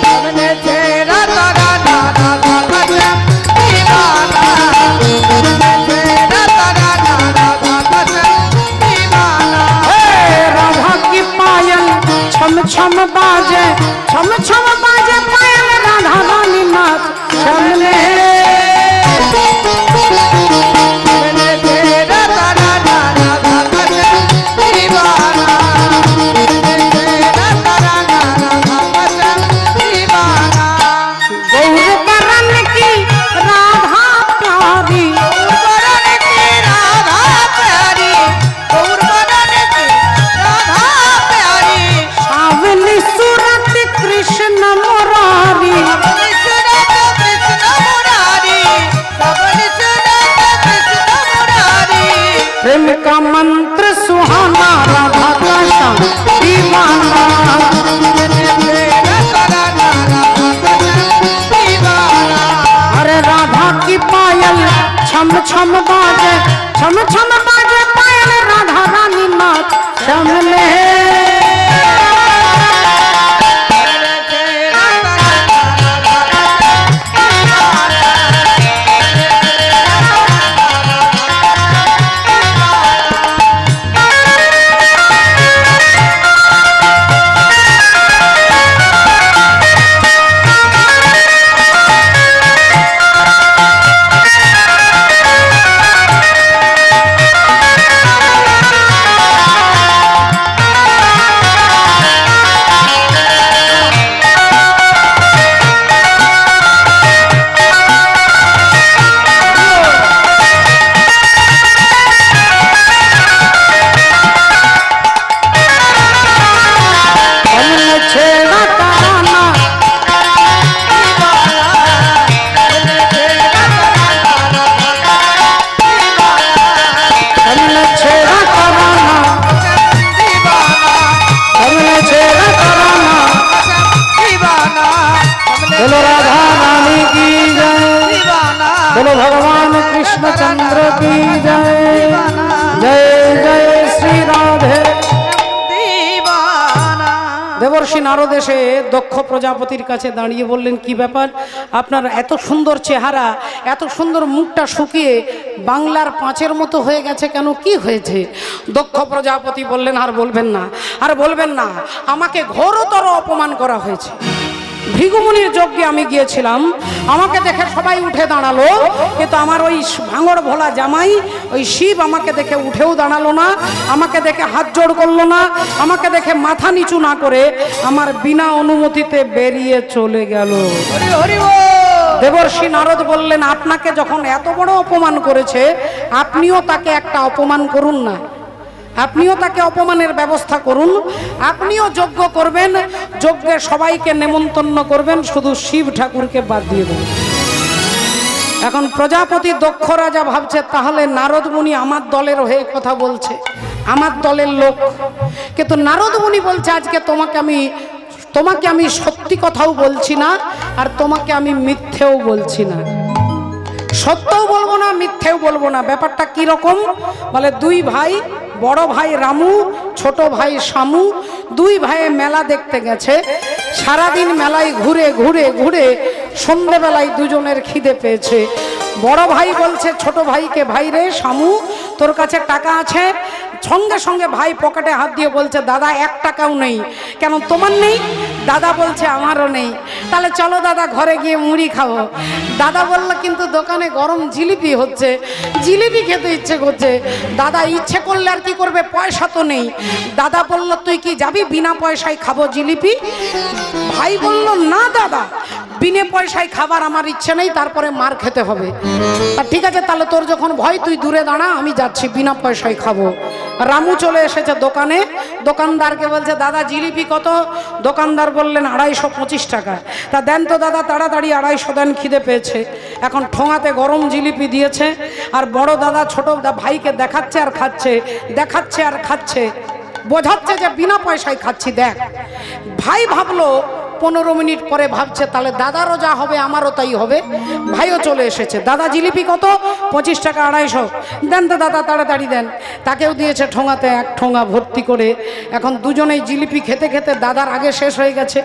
সামনে ছে রাধা রাধা রাধা রাধা দিবানা সামনে ছে রাধা রাধা রাধা রাধা দিবানা राधा की पायल छम छम बाजे छम छम बाजे पायल राधा रानी नाच सामने সামনে ছে রাধা प्रेम का मंत्र सुहाना राधा का श्याम दीवाना। अरे राधा की पायल छम छम बाजे, छम छम बाजे पायल, राधा रानी नाच श्यामले। बोलो राधा रानी की जय, बोलो भगवान कृष्णचंद्र की जय, जय जय श्री राधे। দেবর্ষি নারদ এসে দক্ষ প্রজাপতির কাছে দাঁড়িয়ে বললেন, কি ব্যাপার, আপনার এত সুন্দর চেহারা, এত সুন্দর মুখটা শুকিয়ে বাংলার পাঁচের মতো হয়ে গেছে কেন, কি হয়েছে? দক্ষ প্রজাপতি বললেন, আর বলবেন না, আর বলবেন না, আমাকে ঘোরতর অপমান করা হয়েছে। ভৃগুমুনির যজ্ঞে আমি গিয়েছিলাম, আমাকে দেখে সবাই উঠে দাঁড়ালো, কিন্তু আমার ওই ভাঙড় ভোলা জামাই ওই শিব আমাকে দেখে উঠেও দাঁড়ালো না, আমাকে দেখে হাত জোড় করলো না, আমাকে দেখে মাথা নিচু না করে আমার বিনা অনুমতিতে বেরিয়ে চলে গেল। দেবর্ষি নারদ বললেন, আপনাকে যখন এত বড় অপমান করেছে, আপনিও তাকে একটা অপমান করুন না, আপনিও তাকে অপমানের ব্যবস্থা করুন, আপনিও যজ্ঞ করবেন, যজ্ঞে সবাইকে নেমন্তন্ন করবেন, শুধু শিব ঠাকুরকে বাদ দিয়ে দেবেন। এখন প্রজাপতি দক্ষ রাজা ভাবছে, তাহলে নারদ মুনি আমার দলের হয়ে কথা বলছে, আমার দলের লোক, কিন্তু নারদ মুনি বলছে আজকে তোমাকে আমি সত্যি কথাও বলছি না, আর তোমাকে আমি মিথ্যেও বলছি না, সত্যও বলবো না মিথ্যেও বলবো না। ব্যাপারটা কি রকম বলে, দুই ভাই, বড় ভাই রামু, ছোট ভাই শামু, দুই ভাইয়ে মেলা দেখতে গেছে। সারাদিন মেলায় ঘুরে ঘুরে ঘুরে সন্ধ্যেবেলায় দুজনের খিদে পেয়েছে। বড় ভাই বলছে ছোট ভাইকে, ভাই রে শামু, তোর কাছে টাকা আছে? সঙ্গে সঙ্গে ভাই পকেটে হাত দিয়ে বলছে, দাদা 1 টাকাও নেই। কেন, তোমার নেই? দাদা বলছে আমারও নেই। তাহলে চলো দাদা ঘরে গিয়ে মুড়ি খাবো। দাদা বলল, কিন্তু দোকানে গরম জিলিপি হচ্ছে, জিলিপি খেতে ইচ্ছে করছে। দাদা ইচ্ছে করলে আর কি করবে, পয়সা তো নেই। দাদা বলল, তুই কি যাবি, বিনা পয়সায় খাবো জিলিপি? ভাই বলল, না দাদা, বিনা পয়সায় খাবার আমার ইচ্ছে নেই, তারপরে মার খেতে হবে। ঠিক আছে, তাহলে তোর যখন ভয় তুই দূরে দাঁড়া, আমি যাচ্ছি, বিনা পয়সায় খাবো। রামু চলে এসেছে দোকানে, দোকানদারকে বলছে, দাদা জিলিপি কত? দোকানদার বললেন 225 টাকা। তা দেন তো দাদা, তাড়াতাড়ি 250 দেন, খিদে পেয়েছে। এখন ঠোঙাতে গরম জিলিপি দিয়েছে, আর বড় দাদা ছোট ভাইকে দেখাচ্ছে আর খাচ্ছে, দেখাচ্ছে আর খাচ্ছে, বোঝাচ্ছে যে বিনা পয়সায় খাচ্ছি, দেখ। ভাই ভাবলো 15 মিনিট পরে ভাবছে, তাহলে দাদারও যা হবে আমারও তাই হবে। ভাইও চলে এসেছে, দাদা জিলিপি কত? 25 টাকা 250। দেন তো দাদা, তাড়াতাড়ি দেন। তাকেও দিয়েছে ঠোঙাতে 1 ঠোঙা ভর্তি করে। এখন দুজনেই জিলিপি খেতে খেতে দাদার আগে শেষ হয়ে গেছে।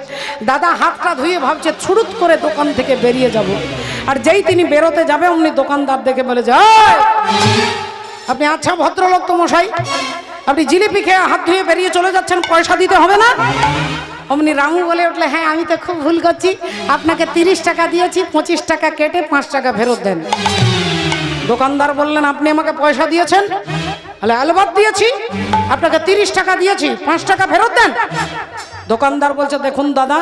দাদা হাতটা ধুয়ে ভাবছে ছুরুত করে দোকান থেকে বেরিয়ে যাব। আর যেই তিনি বেরোতে যাবে, অমনি দোকানদার দেখে বলে, যায় আপনি আচ্ছা ভদ্রলোক তো মশাই, আপনি জিলিপি খেয়ে হাত ধুয়ে বেরিয়ে চলে যাচ্ছেন, পয়সা দিতে হবে না? অমনি রামু বলে উঠলে, হ্যাঁ আমি তো খুব ভুল করছি, আপনাকে 30 টাকা দিয়েছি, 25 টাকা কেটে 5 টাকা ফেরত দেন। দোকানদার বললেন, আপনি আমাকে পয়সা দিয়েছেন? বলে, আলবাত দিয়েছি, আপনাকে 30 টাকা দিয়েছি, 5 টাকা ফেরত দেন। দোকানদার বলছে, দেখুন দাদা,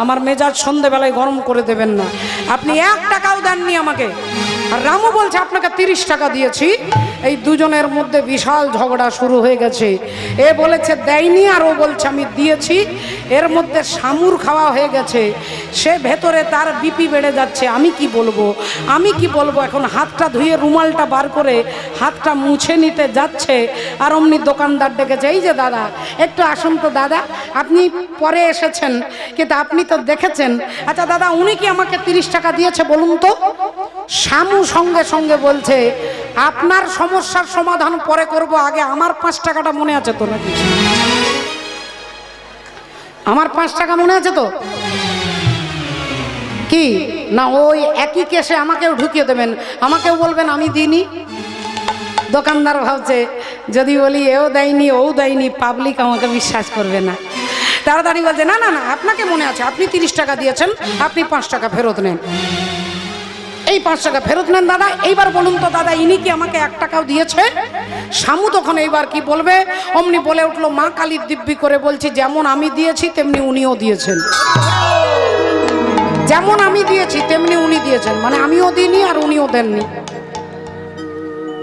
আমার মেজাজ সন্ধেবেলায় গরম করে দেবেন না, আপনি 1 টাকাও দেননি আমাকে। আর রামু বলছে, আপনাকে 30 টাকা দিয়েছি, এই দুজনের মধ্যে বিশাল ঝগড়া শুরু হয়ে গেছে। এ বলেছে দেয়নি আর ও বলছে আমি দিয়েছি। এর মধ্যে শামুর খাওয়া হয়ে গেছে, সে ভেতরে তার বিপি বেড়ে যাচ্ছে। আমি কি বলবো, আমি কি বলবো। এখন হাতটা ধুয়ে রুমালটা বার করে হাতটা মুছে নিতে যাচ্ছে, আর অমনি দোকানদার ডেকেছে, এই যে দাদা একটু আসুন তো দাদা, আপনি পরে এসেছেন কিন্তু আপনি তো দেখেছেন। আচ্ছা দাদা উনি কি আমাকে 30 টাকা দিয়েছে বলুন তো? শামু সঙ্গে সঙ্গে বলছে আপনার সমস্যার সমাধান পরে করব, আগে আমার 5 টাকাটা মনে আছে তো নাকি? আমার 5 টাকা মনে আছে তো কি না? ওই একই কেসে আমাকেও ঢুকিয়ে দেবেন, আমাকেও বলবেন আমি দিইনি। দোকানদার ভাবছে যদি বলি এও দেয়নি ও দেয়নি, পাবলিক আমাকে বিশ্বাস করবে না। তাড়াতাড়ি বলছে না না না আপনাকে মনে আছে, আপনি 30 টাকা দিয়েছেন, আপনি 5 টাকা ফেরত নেন। এই 5 টাকা ফেরত নেন দাদা। এইবার বলুন তো দাদা ইনি কি আমাকে 1 টাকাও দিয়েছে? শামু তখন এইবার কি বলবে, অমনি বলে উঠলো মা কালীর দিব্যি করে বলছি যেমন আমি দিয়েছি তেমনি উনিও দিয়েছেন। যেমন আমি দিয়েছি তেমনি উনি দিয়েছেন, মানে আমিও দিইনি আর উনিও দেননি।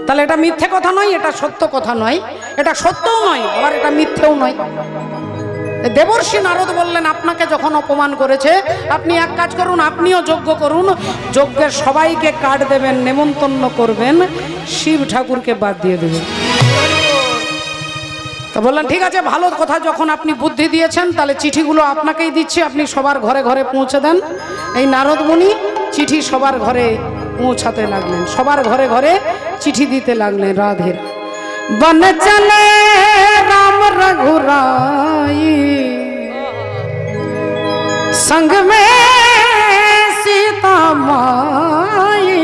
তাহলে এটা মিথ্যে কথা নয়, এটা সত্য কথা নয়, এটা সত্যও নয় আবার এটা মিথ্যেও নয়। দেবর্ষি নারদ বললেন আপনাকে যখন অপমান করেছে আপনি এক কাজ করুন, আপনিও যজ্ঞ করুন, যজ্ঞের সবাইকে কার্ড দেবেন, নেমন্তন্ন করবেন, শিব ঠাকুরকে বাদ দিয়ে দেবেন। তো বললেন ঠিক আছে ভালো কথা, যখন আপনি বুদ্ধি দিয়েছেন তাহলে চিঠিগুলো আপনাকেই দিচ্ছি, আপনি সবার ঘরে ঘরে পৌঁছে দেন। এই নারদ মুনি চিঠি সবার ঘরে পৌঁছাতে লাগলেন, সবার ঘরে ঘরে চিঠি দিতে লাগলেন। রাধের बन चले राम रघुराई, संग में सीता माई,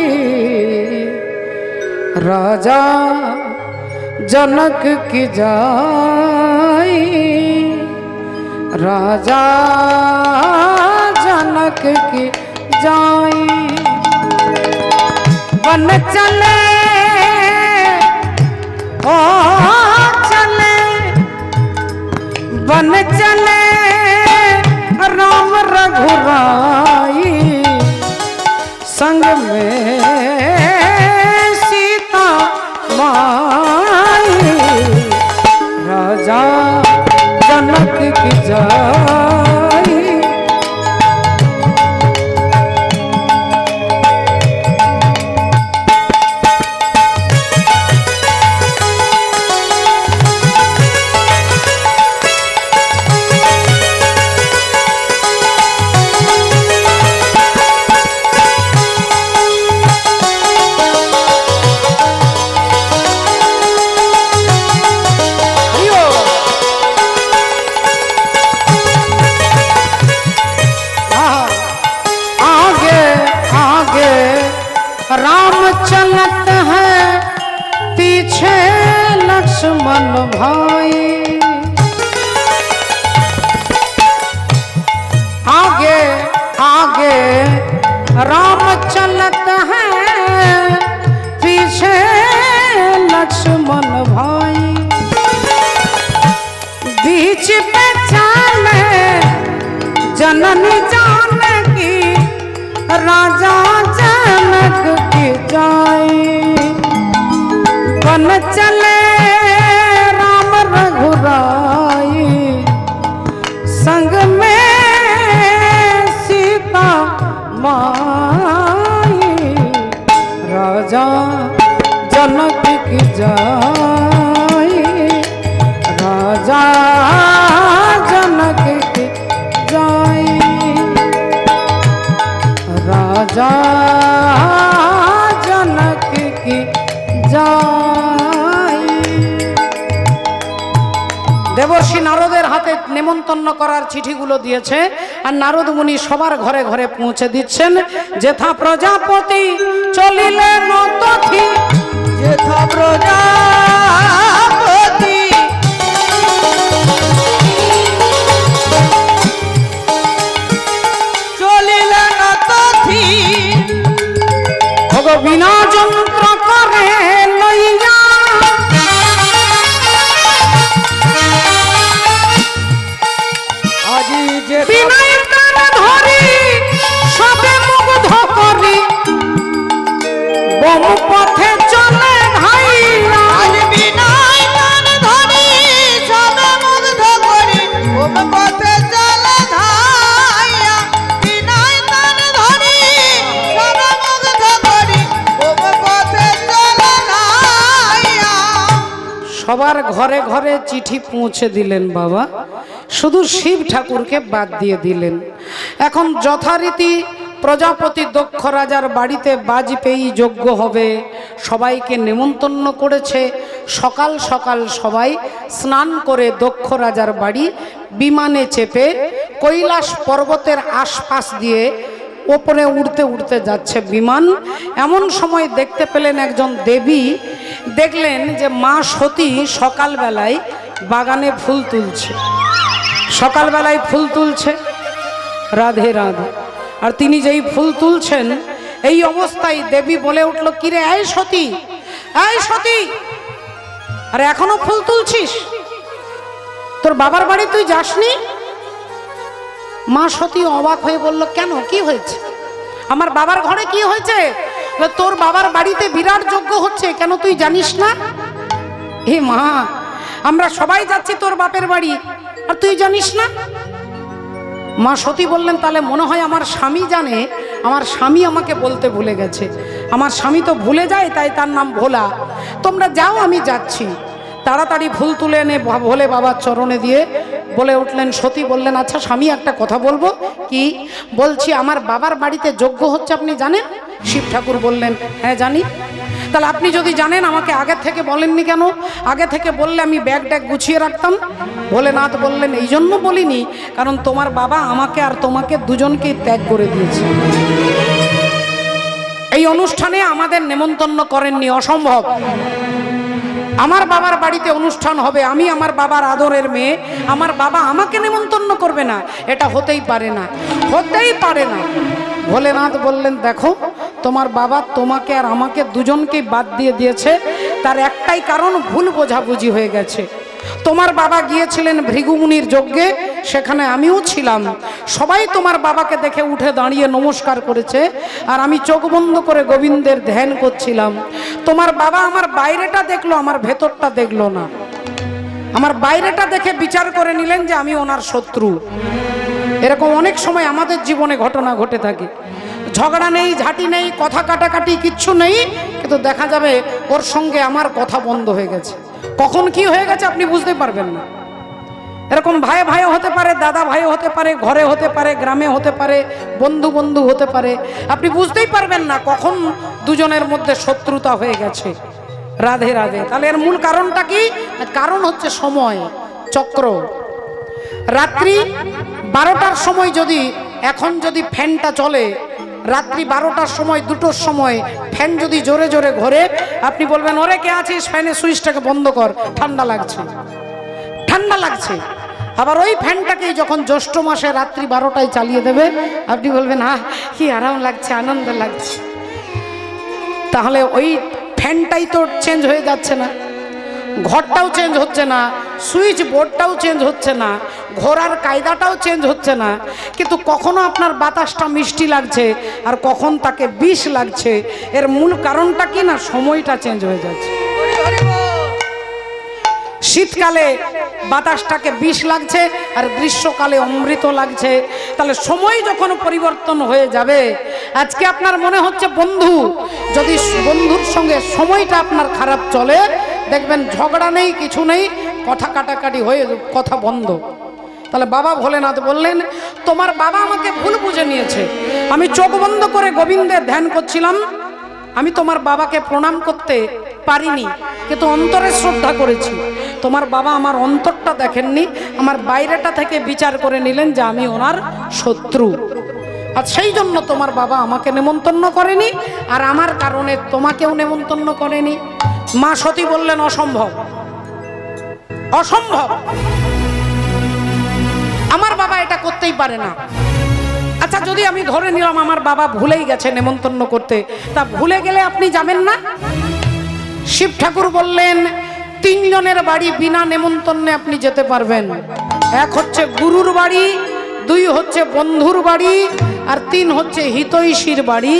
राजा जनक की जाई, राजा जनक की जाई। बन चले ओ चले बन चले राम रघुराई, संग में सीता माई, राजा जनक की जाई। राम चलत है पीछे लक्ष्मण भाई, आगे आगे राम चलत है पीछे लक्ष्मण भाई, बीच पे चले जननी जानकी, राजा जनक की जाई। बन चले राम रघुराई, संग में सीता माई, राजा जनक की जाई, राजा जनक की जाई, राजा जनक की जाई। দেবর্ষি নারদের হাতে নেমন্তন্ন করার চিঠিগুলো দিয়েছে আর নারদ মুনি সবার ঘরে ঘরে পৌঁছে দিচ্ছেন। যেথা প্রজাপতি চলিলেন তথি, যেথা প্রজাপতি চলিলেন তথি, বিনা যন্ত্র করে লইয়া, আজি যে বিনয় প্রাণ ধরি সবে মুগ্ধ করি, বম পথে চলে ভাই সবার ঘরে ঘরে চিঠি পৌঁছে দিলেন বাবা, শুধু শিব ঠাকুরকে বাদ দিয়ে দিলেন। এখন যথারীতি প্রজাপতি দক্ষ রাজার বাড়িতে বাজপেয়ী যজ্ঞ হবে, সবাইকে নেমন্তন্ন করেছে। সকাল সকাল সবাই স্নান করে দক্ষ রাজার বাড়ি বিমানে চেপে কৈলাস পর্বতের আশপাশ দিয়ে ওপরে উড়তে উড়তে যাচ্ছে বিমান। এমন সময় দেখতে পেলেন একজন দেবী, দেখলেন যে মা সতী সকালবেলায় বাগানে ফুল তুলছে, সকালবেলায় ফুল তুলছে। রাধে রাধে। আর তিনি যেই ফুল তুলছেন এই অবস্থায় দেবী বলে উঠল, কিরে এই সতী, এই সতী, আরে এখনো ফুল তুলছিস? তোর বাবার বাড়ি তুই যাসনি? মা সতী অবাক হয়ে বলল, কেন, কি হয়েছে? আমার বাবার ঘরে কি হয়েছে? তোর বাবার বাড়িতে বিরাট যজ্ঞ হচ্ছে, কেন তুই জানিস না? হে মা, আমরা সবাই যাচ্ছি তোর বাপের বাড়ি, আর তুই জানিস না? মা সতী বললেন, তাহলে মনে হয় আমার স্বামী জানে, আমার স্বামী আমাকে বলতে ভুলে গেছে। আমার স্বামী তো ভুলে যায়, তাই তার নাম ভোলা। তোমরা যাও, আমি যাচ্ছি। তাড়াতাড়ি ফুল তুলে এনে ভোলে বাবার চরণে দিয়ে বলে উঠলেন, সতী বললেন, আচ্ছা স্বামী একটা কথা বলবো। কি? বলছি আমার বাবার বাড়িতে যজ্ঞ হচ্ছে, আপনি জানেন? শিব ঠাকুর বললেন, হ্যাঁ জানি। তাহলে আপনি যদি জানেন আমাকে আগে থেকে বলেননি কেন? আগে থেকে বললে আমি ব্যাগ ট্যাগ গুছিয়ে রাখতাম। ভোলেনাথ বললেন, এই জন্য বলিনি, কারণ তোমার বাবা আমাকে আর তোমাকে দুজনকেই ত্যাগ করে দিয়েছে। এই অনুষ্ঠানে আমাদের নেমন্তন্ন করেননি, অসম্ভব। আমার বাবার বাড়িতে অনুষ্ঠান হবে, আমি আমার বাবার আদরের মেয়ে, আমার বাবা আমাকে নেমন্তন্ন করবে না, এটা হতেই পারে না, হতেই পারে না। ভোলেনাথ বললেন, দেখো তোমার বাবা তোমাকে আর আমাকে দুজনকেই বাদ দিয়ে দিয়েছে, তার একটাই কারণ, ভুল বোঝাবুঝি হয়ে গেছে। তোমার বাবা গিয়েছিলেন ভৃগুমুনির যজ্ঞে, সেখানে আমিও ছিলাম। সবাই তোমার বাবাকে দেখে উঠে দাঁড়িয়ে নমস্কার করেছে, আর আমি চোখ বন্ধ করে গোবিন্দের ধ্যান করছিলাম। তোমার বাবা আমার বাইরেটা দেখলো, আমার ভেতরটা দেখলো না। আমার বাইরেটা দেখে বিচার করে নিলেন যে আমি ওনার শত্রু। এরকম অনেক সময় আমাদের জীবনে ঘটনা ঘটে থাকে। ঝগড়া নেই, ঝাঁটি নেই, কথা কাটাকাটি কিচ্ছু নেই, কিন্তু দেখা যাবে ওর সঙ্গে আমার কথা বন্ধ হয়ে গেছে। কখন কি হয়ে গেছে আপনি বুঝতে পারবেন না। এরকম ভাই ভাই হতে পারে, দাদা ভাই হতে পারে, ঘরে হতে পারে, গ্রামে হতে পারে, বন্ধু বন্ধু হতে পারে, আপনি বুঝতেই পারবেন না কখন দুজনের মধ্যে শত্রুতা হয়ে গেছে। রাধে রাধে। তাহলে এর মূল কারণটা কি? কারণ হচ্ছে সময় চক্র। রাত্রি 12টার সময় যদি, এখন যদি ফ্যানটা চলে, রাত্রি 12টার সময়, 2টোর সময় ফ্যান যদি জোরে জোরে ঘোরে, আপনি বলবেন, ওরে কে আছিস, ফ্যানের সুইচটাকে বন্ধ কর, ঠান্ডা লাগছে, ঠান্ডা লাগছে। আবার ওই ফ্যানটাকেই যখন জ্যৈষ্ঠ মাসে রাত্রি 12টায় চালিয়ে দেবে, আপনি বলবেন, আহ কি আরাম লাগছে, আনন্দ লাগছে। তাহলে ওই ফ্যানটাই তো চেঞ্জ হয়ে যাচ্ছে না, ঘরটাও চেঞ্জ হচ্ছে না, সুইচ বোর্ডটাও চেঞ্জ হচ্ছে না, ঘোরার কায়দাটাও চেঞ্জ হচ্ছে না, কিন্তু কখনো আপনার বাতাসটা মিষ্টি লাগছে আর কখন তাকে বিষ লাগছে। এর মূল কারণটা কি না, সময়টা চেঞ্জ হয়ে যাচ্ছে। শীতকালে বাতাসটাকে বিষ লাগছে আর গ্রীষ্মকালে অমৃত লাগছে। তাহলে সময় যখন পরিবর্তন হয়ে যাবে, আজকে আপনার মনে হচ্ছে বন্ধু, যদি বন্ধুর সঙ্গে সময়টা আপনার খারাপ চলে, দেখবেন ঝগড়া নেই, কিছু নেই, কথা কাটাকাটি হয়ে কথা বন্ধ। তাহলে বাবা ভোলেনাথ বললেন, তোমার বাবা আমাকে ভুল বুঝে নিয়েছে, আমি চোখ বন্ধ করে গোবিন্দের ধ্যান করছিলাম, আমি তোমার বাবাকে প্রণাম করতে পারিনি, কিন্তু অন্তরে শ্রদ্ধা করেছি। তোমার বাবা আমার অন্তরটা দেখেননি, আমার বাইরেটা থেকে বিচার করে নিলেন যে আমি ওনার শত্রু, আর সেই জন্য তোমার বাবা আমাকে নেমন্তন্ন করেনি, আর আমার কারণে তোমাকেও নেমন্তন্ন করেনি। মা সতী বললেন, অসম্ভব, অসম্ভব, আমার বাবা এটা করতেই পারে না। আচ্ছা যদি আমি ধরে নিলাম আমার বাবা ভুলেই গেছে নেমন্তন্ন করতে, তা ভুলে গেলে আপনি যাবেন না? শিব ঠাকুর বললেন, 3 জনের বাড়ি বিনা নেমন্তন্নে আপনি যেতে পারবেন। এক হচ্ছে গুরুর বাড়ি, 2 হচ্ছে বন্ধুর বাড়ি, আর 3 হচ্ছে হিতৈষীর বাড়ি।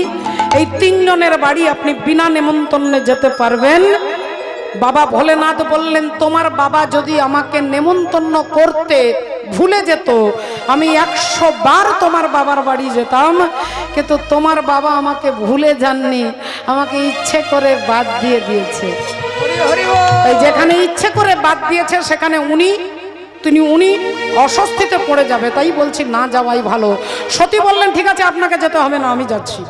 এই 3 জনের বাড়ি আপনি বিনা নেমন্তন্নে যেতে পারবেন। বাবা ভোলেনাথ বললেন, তোমার বাবা যদি আমাকে নেমন্তন্ন করতে ভুলে যেত, আমি 100 বার তোমার বাবার বাড়ি যেতাম, কিন্তু তোমার বাবা আমাকে ভুলে যাননি, আমাকে ইচ্ছে করে বাদ দিয়ে দিয়েছে। তাই যেখানে ইচ্ছে করে বাদ দিয়েছে সেখানে উনি অস্বস্তিতে পড়ে যাবে, তাই বলছি না যাওয়াই ভালো। সতী বললেন ঠিক আছে আপনাকে যেতে হবে না, আমি যাচ্ছি,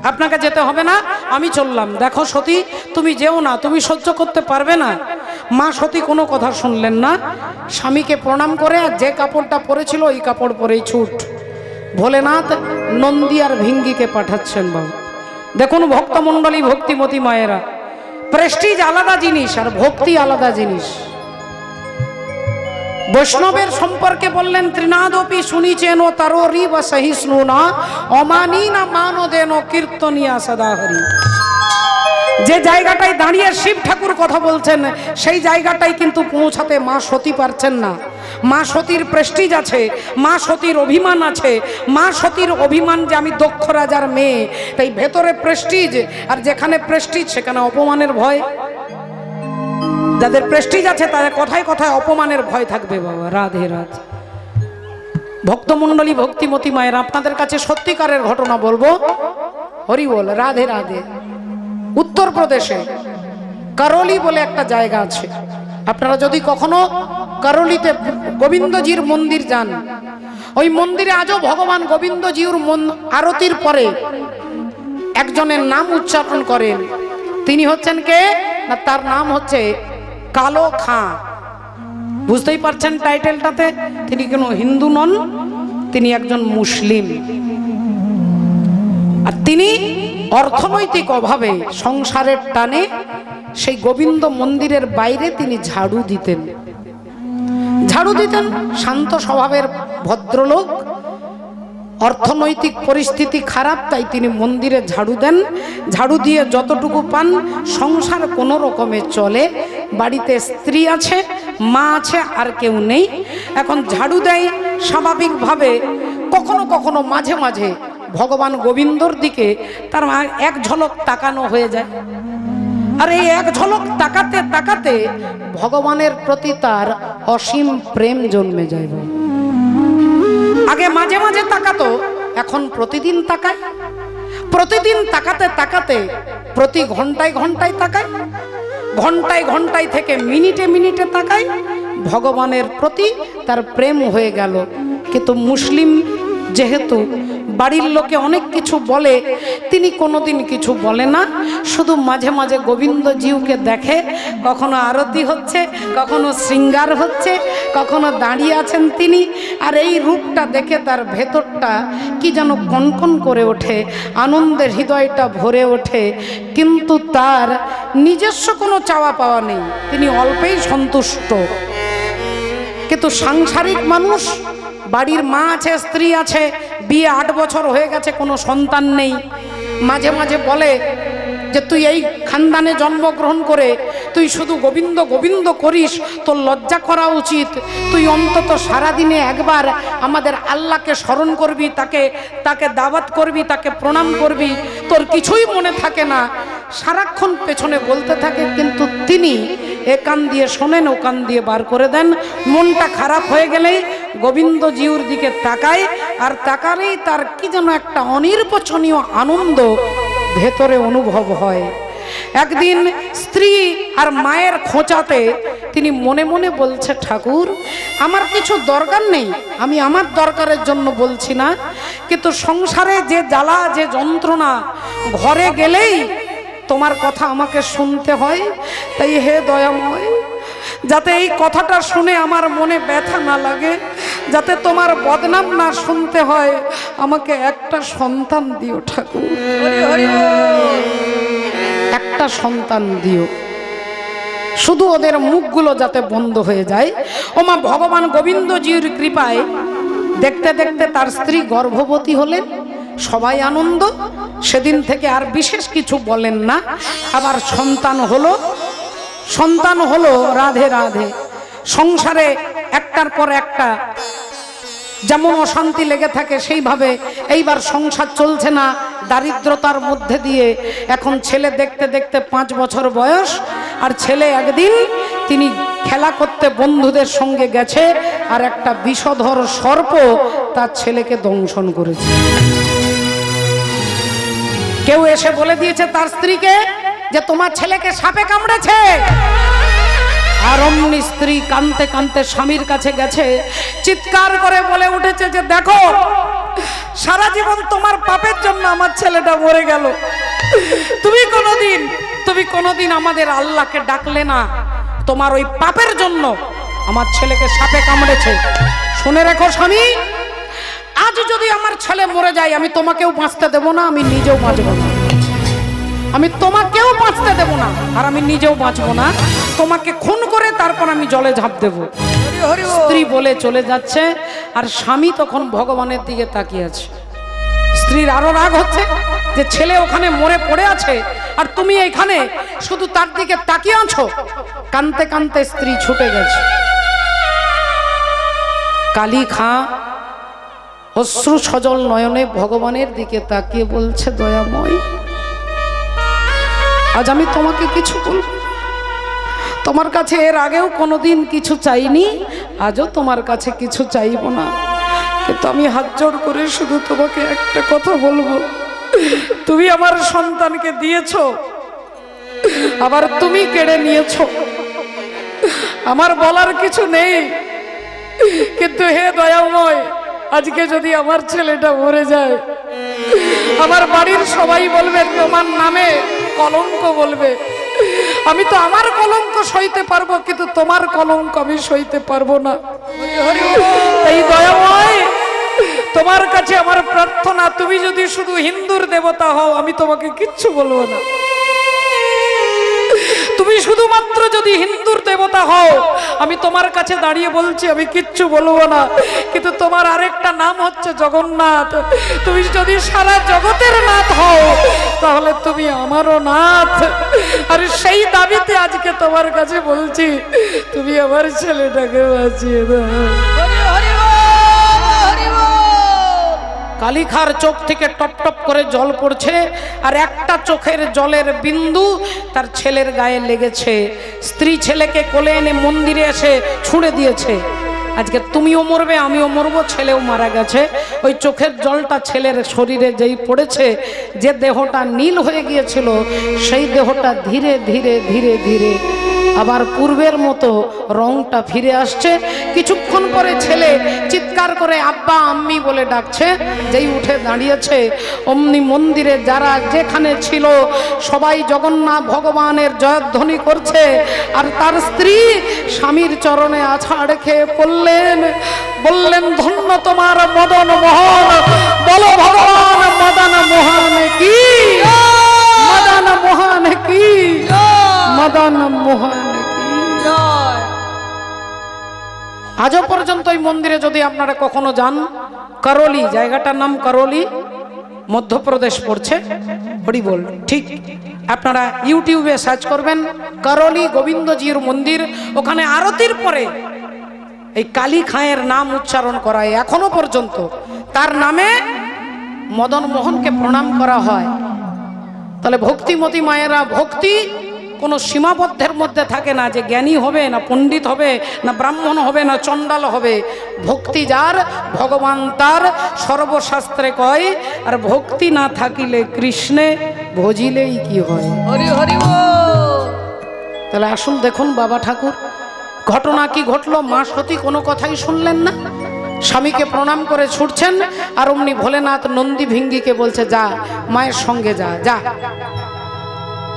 আপনাকে যেতে হবে না, আমি চললাম। দেখো সতী তুমি যেও না, তুমি সহ্য করতে পারবে না। মা সতী কোনো কথা শুনলেন না, স্বামীকে প্রণাম করে আর যে কাপড়টা পরেছিল ওই কাপড় পরেই ছুট। ভোলেনাথ নন্দী আর ভিঙ্গিকে পাঠাচ্ছেন বাবু। দেখুন ভক্তমণ্ডলী, ভক্তিমতী মায়েরা, প্রেস্টিজ আলাদা জিনিস আর ভক্তি আলাদা জিনিস। বৈষ্ণবের সম্পর্কে বললেন ত্রিনাদপি শুনিছেন ও তারো রিব সহিষ্ণু না অমানি না মানো দেন কীর্তনিয়া সদাহরি। যে জায়গাটায় দাঁড়িয়ে শিব ঠাকুর কথা বলছেন সেই জায়গাটাই কিন্তু পৌঁছাতে মা সতী পারছেন না। মা সতীর প্রেস্টিজ আছে, মা সতীর অভিমান আছে, মা সতীর অভিমান যে আমি দক্ষ রাজার মেয়ে, তাই ভেতরে প্রেস্টিজ, আর যেখানে প্রেস্টিজ সেখানে অপমানের ভয়। যাদের প্রেস্টিজ আছে তাদের কথায় কথায় অপমানের ভয় থাকবে বাবা। রাধে রাধে। ভক্তমণ্ডলী, ভক্তিমতী মায়ের, আপনাদের কাছে সত্যিকারের ঘটনা বলবো। হরি বল, রাধে রাধে। উত্তরপ্রদেশে করলি বলে একটা জায়গা আছে, আপনারা যদি কখনো করলিতে গোবিন্দজির মন্দির যান, ওই মন্দিরে আজও ভগবান গোবিন্দজির আরতির পরে একজনের নাম উচ্চারণ করেন। তিনি হচ্ছেন কে না, তার নাম হচ্ছে কালো খাঁ। বুঝতেই পারছেন টাইটেলটাতে, তিনি কোনো হিন্দু নন, তিনি একজন মুসলিম। আর তিনি অর্থনৈতিক অভাবে সংসারের টানে সেই গোবিন্দ মন্দিরের বাইরে তিনি ঝাড়ু দিতেন। শান্ত স্বভাবের ভদ্রলোক, অর্থনৈতিক পরিস্থিতি খারাপ, তাই তিনি মন্দিরে ঝাড়ু দেন। ঝাড়ু দিয়ে যতটুকু পান সংসার কোনো রকমে চলে। বাড়িতে স্ত্রী আছে, মা আছে, আর কেউ নেই। এখন ঝাড়ু দেয় স্বাভাবিকভাবে, কখনো কখনো মাঝে মাঝে ভগবান গোবিন্দর দিকে তার এক ঝলক তাকানো হয়ে যায়। আর এই এক ঝলক তাকাতে তাকাতে ভগবানের প্রতি তার অসীম প্রেম জন্মে যায়। আগে মাঝে মাঝে তাকাতো, এখন প্রতিদিন তাকায়। প্রতিদিন তাকাতে তাকাতে প্রতি ঘন্টায় ঘন্টায় তাকায়, ঘন্টায় ঘন্টায় থেকে মিনিটে মিনিটে তাকায়। ভগবানের প্রতি তার প্রেম হয়ে গেল। কিন্তু মুসলিম যেহেতু বাড়ির লোকে অনেক কিছু বলে, তিনি কোনোদিন কিছু বলে না, শুধু মাঝে মাঝে গোবিন্দজিউকে দেখে। কখনো আরতি হচ্ছে, কখনো শৃঙ্গার হচ্ছে, কখনো দাঁড়িয়ে আছেন তিনি। আর এই রূপটা দেখে তার ভেতরটা কি যেন কনকন করে ওঠে, আনন্দের হৃদয়টা ভরে ওঠে। কিন্তু তার নিজস্ব কোনো চাওয়া পাওয়া নেই, তিনি অল্পেই সন্তুষ্ট। কিন্তু সাংসারিক মানুষ, বাড়ির মা আছে, স্ত্রী আছে, বিয়ে 8 বছর হয়ে গেছে, কোনো সন্তান নেই। মাঝে মাঝে বলে যে তুই এই খানদানে জন্মগ্রহণ করে তুই শুধু গোবিন্দ গোবিন্দ করিস, তোর লজ্জা করা উচিত। তুই অন্তত সারাদিনে একবার আমাদের আল্লাহকে স্মরণ করবি, তাকে দাওয়াত করবি, তাকে প্রণাম করবি। তোর কিছুই মনে থাকে না, সারাক্ষণ পেছনে বলতে থাকে। কিন্তু তিনি এ কান দিয়ে শোনেন, ও কান দিয়ে বার করে দেন। মনটা খারাপ হয়ে গেলেই গোবিন্দজিউর দিকে তাকায়, আর তাকালেই তার কি যেন একটা অনির্বচনীয় আনন্দ ভেতরে অনুভব হয়। একদিন স্ত্রী আর মায়ের খোঁচাতে তিনি মনে মনে বলছে, ঠাকুর আমার কিছু দরকার নেই, আমি আমার দরকারের জন্য বলছি না, কিন্তু সংসারে যে জ্বালা, যে যন্ত্রণা, ঘরে গেলেই তোমার কথা আমাকে শুনতে হয়। তাই হে দয়াময়, যাতে এই কথাটা শুনে আমার মনে ব্যথা না লাগে, যাতে তোমার বদনাম না শুনতে হয়, আমাকে একটা সন্তান দিও ঠাকুর, একটা সন্তান দিও। শুধু ওদের মুখগুলো যাতে বন্ধ হয়ে যায়। ওমা ভগবান গোবিন্দজির কৃপায় দেখতে দেখতে তার স্ত্রী গর্ভবতী হলেন। সবাই আনন্দ। সেদিন থেকে আর বিশেষ কিছু বলেন না। আবার সন্তান হলো। রাধে রাধে। সংসারে একটার পর একটা যেমন অশান্তি লেগে থাকে, সেইভাবে এইবার সংসার চলছে না, দারিদ্রতার মধ্যে দিয়ে। এখন ছেলে দেখতে দেখতে 5 বছর বয়স, আর ছেলে একদিন তিনি খেলা করতে বন্ধুদের সঙ্গে গেছে, আর একটা বিষধর সর্প তার ছেলেকে দংশন করেছে। কেউ এসে বলে দিয়েছে তার স্ত্রীকে যে তোমার ছেলেকে সাপে কামড়েছে। আর অমনি স্ত্রী কাঁদতে কাঁদতে স্বামীর কাছে গেছে, চিৎকার করে বলে উঠেছে যে দেখো, সারা জীবন তোমার পাপের জন্য আমার ছেলেটা মরে গেল। তুমি কোনোদিন আমাদের আল্লাহকে ডাকলে না, তোমার ওই পাপের জন্য আমার ছেলেকে সাপে কামড়েছে। শুনে রেখো স্বামী, আজ যদি আমার ছেলে মরে যায় আমি তোমাকেও বাঁচতে দেব না, আমি নিজেও বাঁচব না। আমি তোমাকেও বাঁচতে দেব না আর আমি নিজেও বাঁচবো না। তোমাকে খুন করে তারপর আমি জলে ঝাঁপ দেব। স্ত্রী বলে চলে যাচ্ছে আর স্বামী তখন ভগবানের দিকে তাকিয়ে আছে। স্ত্রীর আরো রাগ হচ্ছে যে ছেলে ওখানে মরে পড়ে আছে আর তুমি এখানে শুধু তার দিকে তাকিয়ে আছো। কাঁদতে কাঁদতে স্ত্রী ছুটে গেছে। কালী খাঁ অশ্রু সজল নয়নে ভগবানের দিকে তাকিয়ে বলছে, দয়াময়, আজ আমি তোমাকে কিছু বলবো। তোমার কাছে এর আগেও কোনোদিন কিছু চাইনি, আজও তোমার কাছে কিছু চাইব না, কিন্তু আমি হাত জোড় করে শুধু তোমাকে একটা কথা বলবো। তুমি আমার সন্তানকে দিয়েছো, আবার তুমি কেড়ে নিয়েছো। আমার বলার কিছু নেই, কিন্তু হে দয়াময়, আজকে যদি আমার ছেলেটা মরে যায়, আমার বাড়ির সবাই বলবে তোমার নামে কলঙ্ক বলবে। আমি তো আমার কলঙ্ক সইতে পারবো, কিন্তু তোমার কলঙ্ক আমি সইতে পারবো না। এই দয়াময়, তোমার কাছে আমার প্রার্থনা, তুমি যদি শুধু হিন্দুর দেবতা হও আমি তোমাকে কিচ্ছু বলবো না। তুমি শুধুমাত্র যদি হিন্দুর দেবতা হও আমি তোমার কাছে দাঁড়িয়ে বলছি আমি কিচ্ছু বলবো না, কিন্তু তোমার আরেকটা নাম হচ্ছে জগন্নাথ। তুমি যদি সারা জগতের নাথ হও তাহলে তুমি আমারও নাথ। আর সেই দাবিতে আজকে তোমার কাছে বলছি, তুমি আমার ছেলেটাকে বাঁচিয়ে দাও। কালীখার চোখ থেকে টপ টপ করে জল পড়ছে আর একটা চোখের জলের বিন্দু তার ছেলের গায়ে লেগেছে। স্ত্রী ছেলেকে কোলে এনে মন্দিরে এসে ছুঁড়ে দিয়েছে। আজকে তুমিও মরবে, আমিও মরবো, ছেলেও মারা গেছে। ওই চোখের জলটা ছেলের শরীরে যেই পড়েছে, যে দেহটা নীল হয়ে গিয়েছিল সেই দেহটা ধীরে ধীরে ধীরে ধীরে আবার পূর্বের মতো রংটা ফিরে আসছে। কিছুক্ষণ পরে ছেলে চিৎকার করে আব্বা আম্মি বলে ডাকছে। যেই উঠে দাঁড়িয়েছে অমনি মন্দিরে যারা যেখানে ছিল সবাই জগন্নাথ ভগবানের জয়ধ্বনি করছে। আর তার স্ত্রী স্বামীর চরণে আছাড় খেয়ে পড়লেন, বললেন ধন্য তোমার মদন মোহন। বলো ভগবান মদন মোহন কি, মদন মোহন কি, মদন মোহন কি। আজও পর্যন্ত এই মন্দিরে যদি আপনারা কখনো যান, করোলি, জায়গাটার নাম করোলি, মধ্যপ্রদেশ পড়ছে, হরিবোল ঠিক। আপনারা ইউটিউবে সার্চ করবেন করোলি গোবিন্দজির মন্দির। ওখানে আরতির পরে এই কালী খাঁয়ের নাম উচ্চারণ করা হয় এখনো পর্যন্ত। তার নামে মদন মোহনকে প্রণাম করা হয়। তাহলে ভক্তিমতী মায়েরা, ভক্তি কোনো সীমাবদ্ধের মধ্যে থাকে না যে জ্ঞানী হবে না পণ্ডিত হবে না ব্রাহ্মণ হবে না চণ্ডাল হবে। ভক্তি যার ভগবান তার, সর্বশাস্ত্রে কয়। আর ভক্তি না থাকিলে কৃষ্ণে ভজিলেই কি হয়। হরি হরি বল। তাহলে আসুন দেখুন বাবা ঠাকুর, ঘটনা কি ঘটলো। মা সতী কোনো কথাই শুনলেন না, স্বামীকে প্রণাম করে ছুটছেন। আর অমনি ভোলেনাথ নন্দী ভিঙ্গিকে বলছে যা মায়ের সঙ্গে যা যা।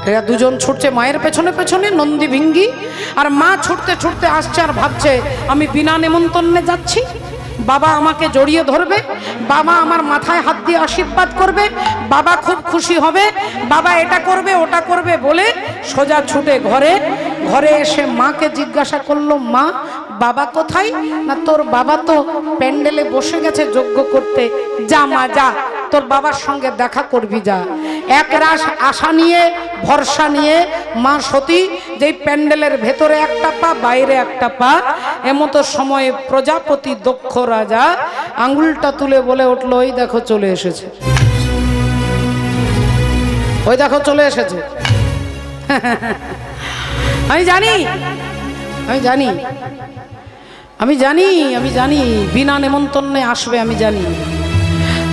এরা দুজন ছুটছে মায়ের পেছনে পেছনে, নন্দী ভিঙ্গি আর মা ছুটতে ছুটতে আসছে আর ভাবছে আমি বিনা নেমন্তন্নে যাচ্ছি, বাবা আমাকে জড়িয়ে ধরবে, বাবা আমার মাথায় হাত দিয়ে আশীর্বাদ করবে, বাবা খুব খুশি হবে, বাবা এটা করবে ওটা করবে বলে সোজা ছুটে ঘরে। ঘরে এসে মাকে জিজ্ঞাসা করলো, মা বাবা কোথায়? না তোর বাবা তো প্যান্ডেলে বসে গেছে যজ্ঞ করতে, যা মা যা, তোর বাবার সঙ্গে দেখা করবি যা। এক রাস আশা নিয়ে ভরসা নিয়ে মা সতী যেই প্যান্ডেলের ভেতরে একটা পা বাইরে একটা পা, এমতো সময়ে প্রজাপতি দক্ষ রাজা আঙ্গুলটা তুলে বলে উঠলো, ওই দেখো চলে এসেছে, ওই দেখো চলে এসেছে। আমি জানি, আমি জানি, আমি জানি, আমি জানি বিনা নেমন্তন্নে আসবে, আমি জানি।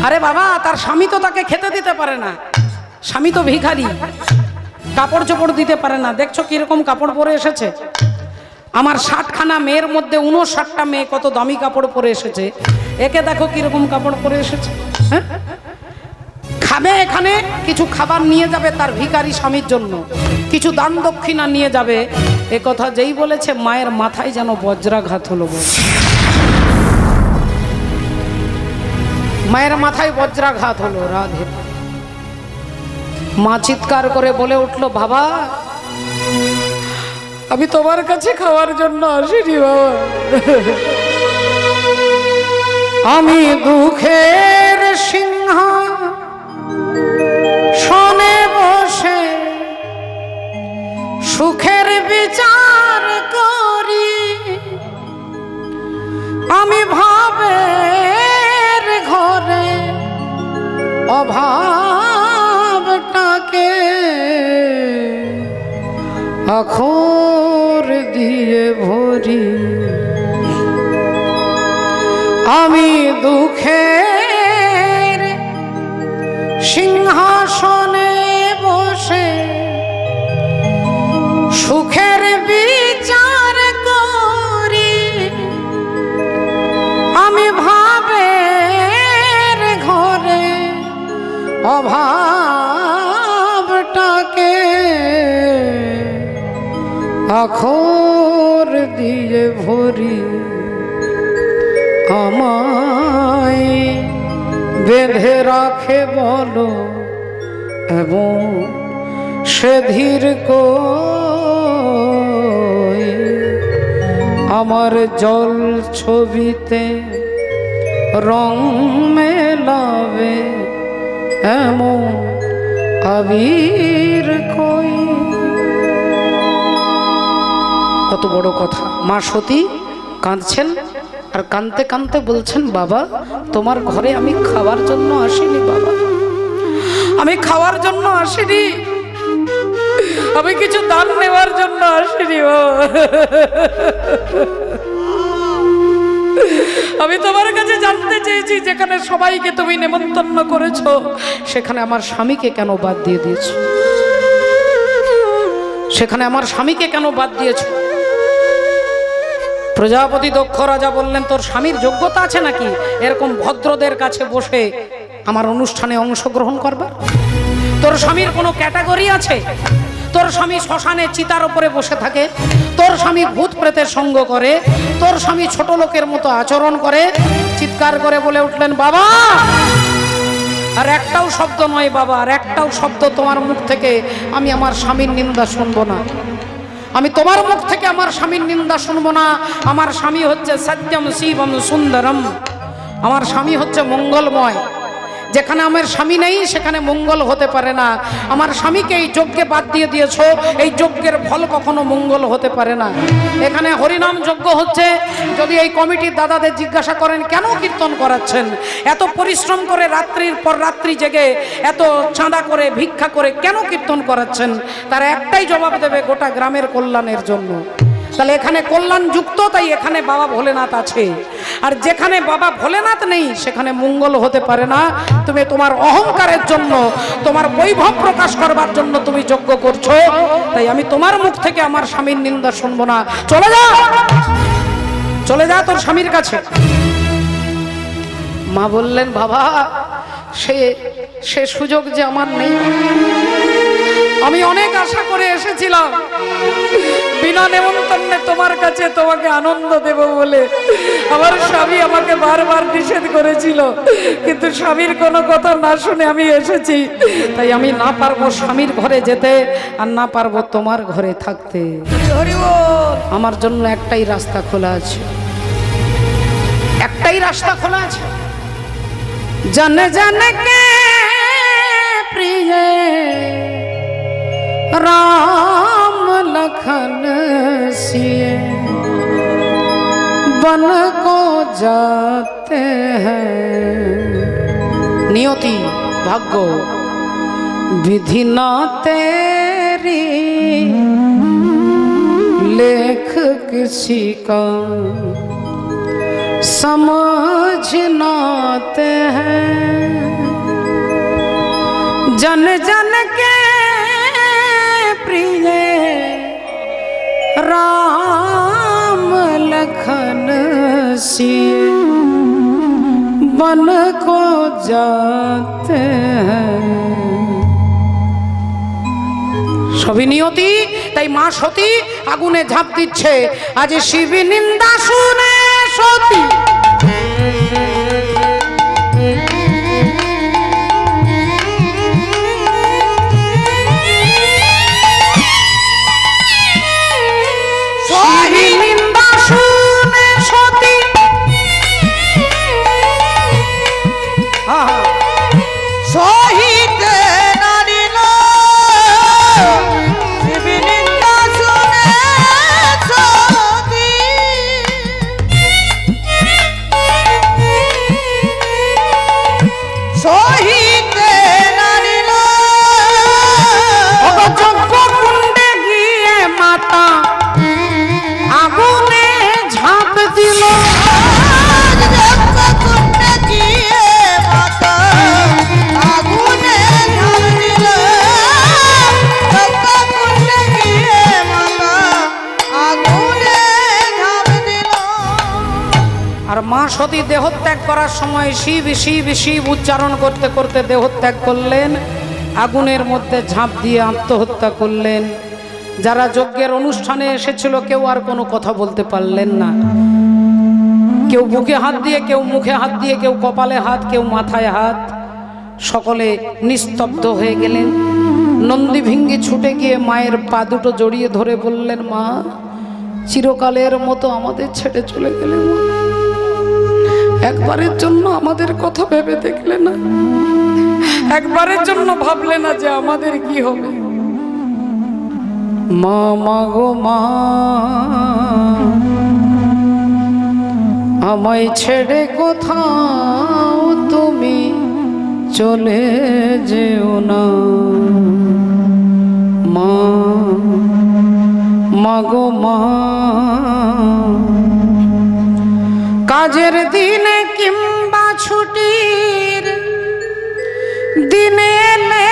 আরে বাবা, তার স্বামী তো তাকে খেতে দিতে পারে না, স্বামী তো ভিখারি। কাপড় চোপড় দিতে পারে না। দেখছো কিরকম কাপড় পরে এসেছে। আমার 60খানা মেয়ের মধ্যে 59টা মেয়ে কত দামি কাপড় পরে এসেছে, একে দেখো কিরকম কাপড় পরে এসেছে। হ্যাঁ, খাবে, এখানে কিছু খাবার নিয়ে যাবে তার ভিখারি স্বামীর জন্য, কিছু দান দক্ষিণা নিয়ে যাবে। এ কথা যেই বলেছে মায়ের মাথায় যেন বজ্রাঘাত হলো। মায়ের মাথায় বজ্রাঘাত হলো। রাধে। মা চিৎকার করে বলে উঠলো, বাবা আমি তোমার কাছে খাওয়ার জন্য আসিনি বাবা, আমি দুঃখের সিংহাসনে বসে সুখের বিচার করি, আমি ভাবের ঘরে অভাবটাকে আখর দিয়ে ভরি, আমি দুঃখের সিংহাসনে বসে সুখের বিচার করি, আমি ভাবের ঘরে অভাবটাকে আখর দিয়ে ভরি, আমায় বেঁধে রাখে বলো এবং সে ধীর কই, আমার জল ছবিতে রং মেলাবে এমন আবির কই। কত বড় কথা। মা সতী কাঁদছেন আর কাঁদতে কাঁদতে বলছেন, বাবা তোমার ঘরে আমি খাওয়ার জন্য আসিনি বাবা, আমি খাওয়ার জন্য আসিনি, আমি কিছু দান নেওয়ার জন্য আসিনি বাবা, আমি তোমার কাছে জানতে চেয়েছি যেখানে সবাইকে তুমি নেমন্তন্ন করেছো সেখানে আমার স্বামীকে কেন বাদ দিয়ে দিয়েছো, সেখানে আমার স্বামীকে কেন বাদ দিয়েছো। প্রজাপতি দক্ষ রাজা বললেন, তোর স্বামীর যোগ্যতা আছে নাকি এরকম ভদ্রদের কাছে বসে আমার অনুষ্ঠানে অংশগ্রহণ করবার? তোর স্বামীর কোনো ক্যাটাগরি আছে? তোর স্বামী শ্মশানে চিতার উপরে বসে থাকে, তোর স্বামী ভূত প্রেতের সঙ্গ করে, তোর স্বামী ছোট লোকের মতো আচরণ করে। চিৎকার করে বলে উঠলেন, বাবা আর একটাও শব্দ নয় বাবা, আর একটাও শব্দ তোমার মুখ থেকে আমি আমার স্বামীর নিন্দা শুনবো না, আমি তোমার মুখ থেকে আমার স্বামীর নিন্দা শুনবো না। আমার স্বামী হচ্ছে সত্যম শিবম সুন্দরম, আমার স্বামী হচ্ছে মঙ্গলময়। যেখানে আমার স্বামী নেই সেখানে মঙ্গল হতে পারে না। আমার স্বামীকে এই যজ্ঞে বাদ দিয়ে দিয়েছো, এই যজ্ঞের ফল কখনো মঙ্গল হতে পারে না। এখানে হরিনাম যজ্ঞ হচ্ছে, যদি এই কমিটির দাদাদের জিজ্ঞাসা করেন কেন কীর্তন করাচ্ছেন, এত পরিশ্রম করে রাত্রির পর রাত্রি জেগে এত চাঁদা করে ভিক্ষা করে কেন কীর্তন করাচ্ছেন, তারা একটাই জবাব দেবে, গোটা গ্রামের কল্যাণের জন্য। তাহলে এখানে কল্যাণ যুক্ত, তাই এখানে বাবা ভোলেনাথ আছে। আর যেখানে বাবা ভোলেনাথ নেই সেখানে মঙ্গল হতে পারে না। তুমি তোমার অহংকারের জন্য, তোমার বৈভব প্রকাশ করবার জন্য তুমি যজ্ঞ করছো, তাই আমি তোমার মুখ থেকে আমার স্বামীর নিন্দা শুনবো না। চলে যা, চলে যা তোর স্বামীর কাছে। মা বললেন, বাবা সে সুযোগ যে আমার নেই, আমি অনেক আশা করে এসেছিলাম বিনা নেমন্তন্নে তোমার কাছে তোমাকে আনন্দ দেব বলে। আমার স্বামী আমাকে বারবার নিষেধ করেছিল, কিন্তু স্বামীর কোনো কথা না শুনে আমি এসেছি, তাই আমি না পারবো স্বামীর ঘরে যেতে আর না পারবো তোমার ঘরে থাকতে। আমার জন্য একটাই রাস্তা খোলা আছে, একটাই রাস্তা খোলা আছে। जन जन के प्रिय राम लखन सिए बन को जाते हैं। नियति भाग्य विधि ना तेरी लेख किसी का समझनाते हैं। जन जन के राम लखन सिय वन को जाते हैं। সবই নিয়তি। তাই মা সতী আগুনে ঝাঁপ দিচ্ছে। আজ শিব নিন্দা শুনে সতী নিন্দা শুনে সতী সহিতে নারিল শিব নিন্দা শুনে সতী সহিতে নারিল যজ্ঞ কুণ্ডে গিয়ে মাতা আগুনে ঝাঁপ দিল। কুণ্ডে গিয়ে মাতা আগুনে ঝাঁপ দিল। কুণ্ডে গিয়ে মাতা আগুনে ঝাঁপ দিল। আর মা সতী দেহত্যাগ করার সময় শিব শিব শিব উচ্চারণ করতে করতে দেহত্যাগ করলেন। আগুনের মধ্যে ঝাঁপ দিয়ে আত্মহত্যা করলেন। যারা যজ্ঞের অনুষ্ঠানে এসেছিল কেউ আর কোনো কথা বলতে পারলেন না। কেউ বুকে হাত দিয়ে, কেউ মুখে হাত দিয়ে, কেউ কপালে হাত, কেউ মাথায় হাত, সকলে নিস্তব্ধ হয়ে গেলেন। নন্দী ভিঙ্গি ছুটে গিয়ে মায়ের পা দুটো জড়িয়ে ধরে বললেন, মা চিরকালের মতো আমাদের ছেড়ে চলে গেলে মা, একবারের জন্য আমাদের কথা ভেবে দেখলে না? একবারের জন্য ভাবলে না যে আমাদের কি হবে? মা মাগো মা, আমায় ছেড়ে কোথাও তুমি চলে যেও না। মা মাগো মা, কাজের দিনে কিংবা ছুটির দিনে এলে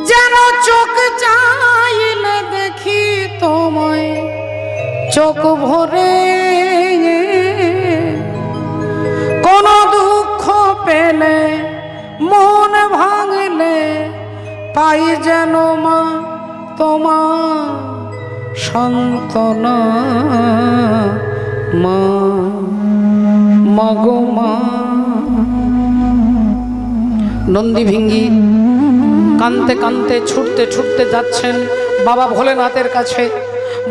যেন চোখ চাইলে দেখি তোমায় চোখ ভরে। কোন দুঃখ পেলে মন ভাঙলে পাই যেন মা তোমার সান্ত্বনা। মা মাগো মা। নন্দী ভিঙ্গি কানতে কানতে ছুটতে ছুটতে যাচ্ছেন বাবা ভোলেনাথের কাছে।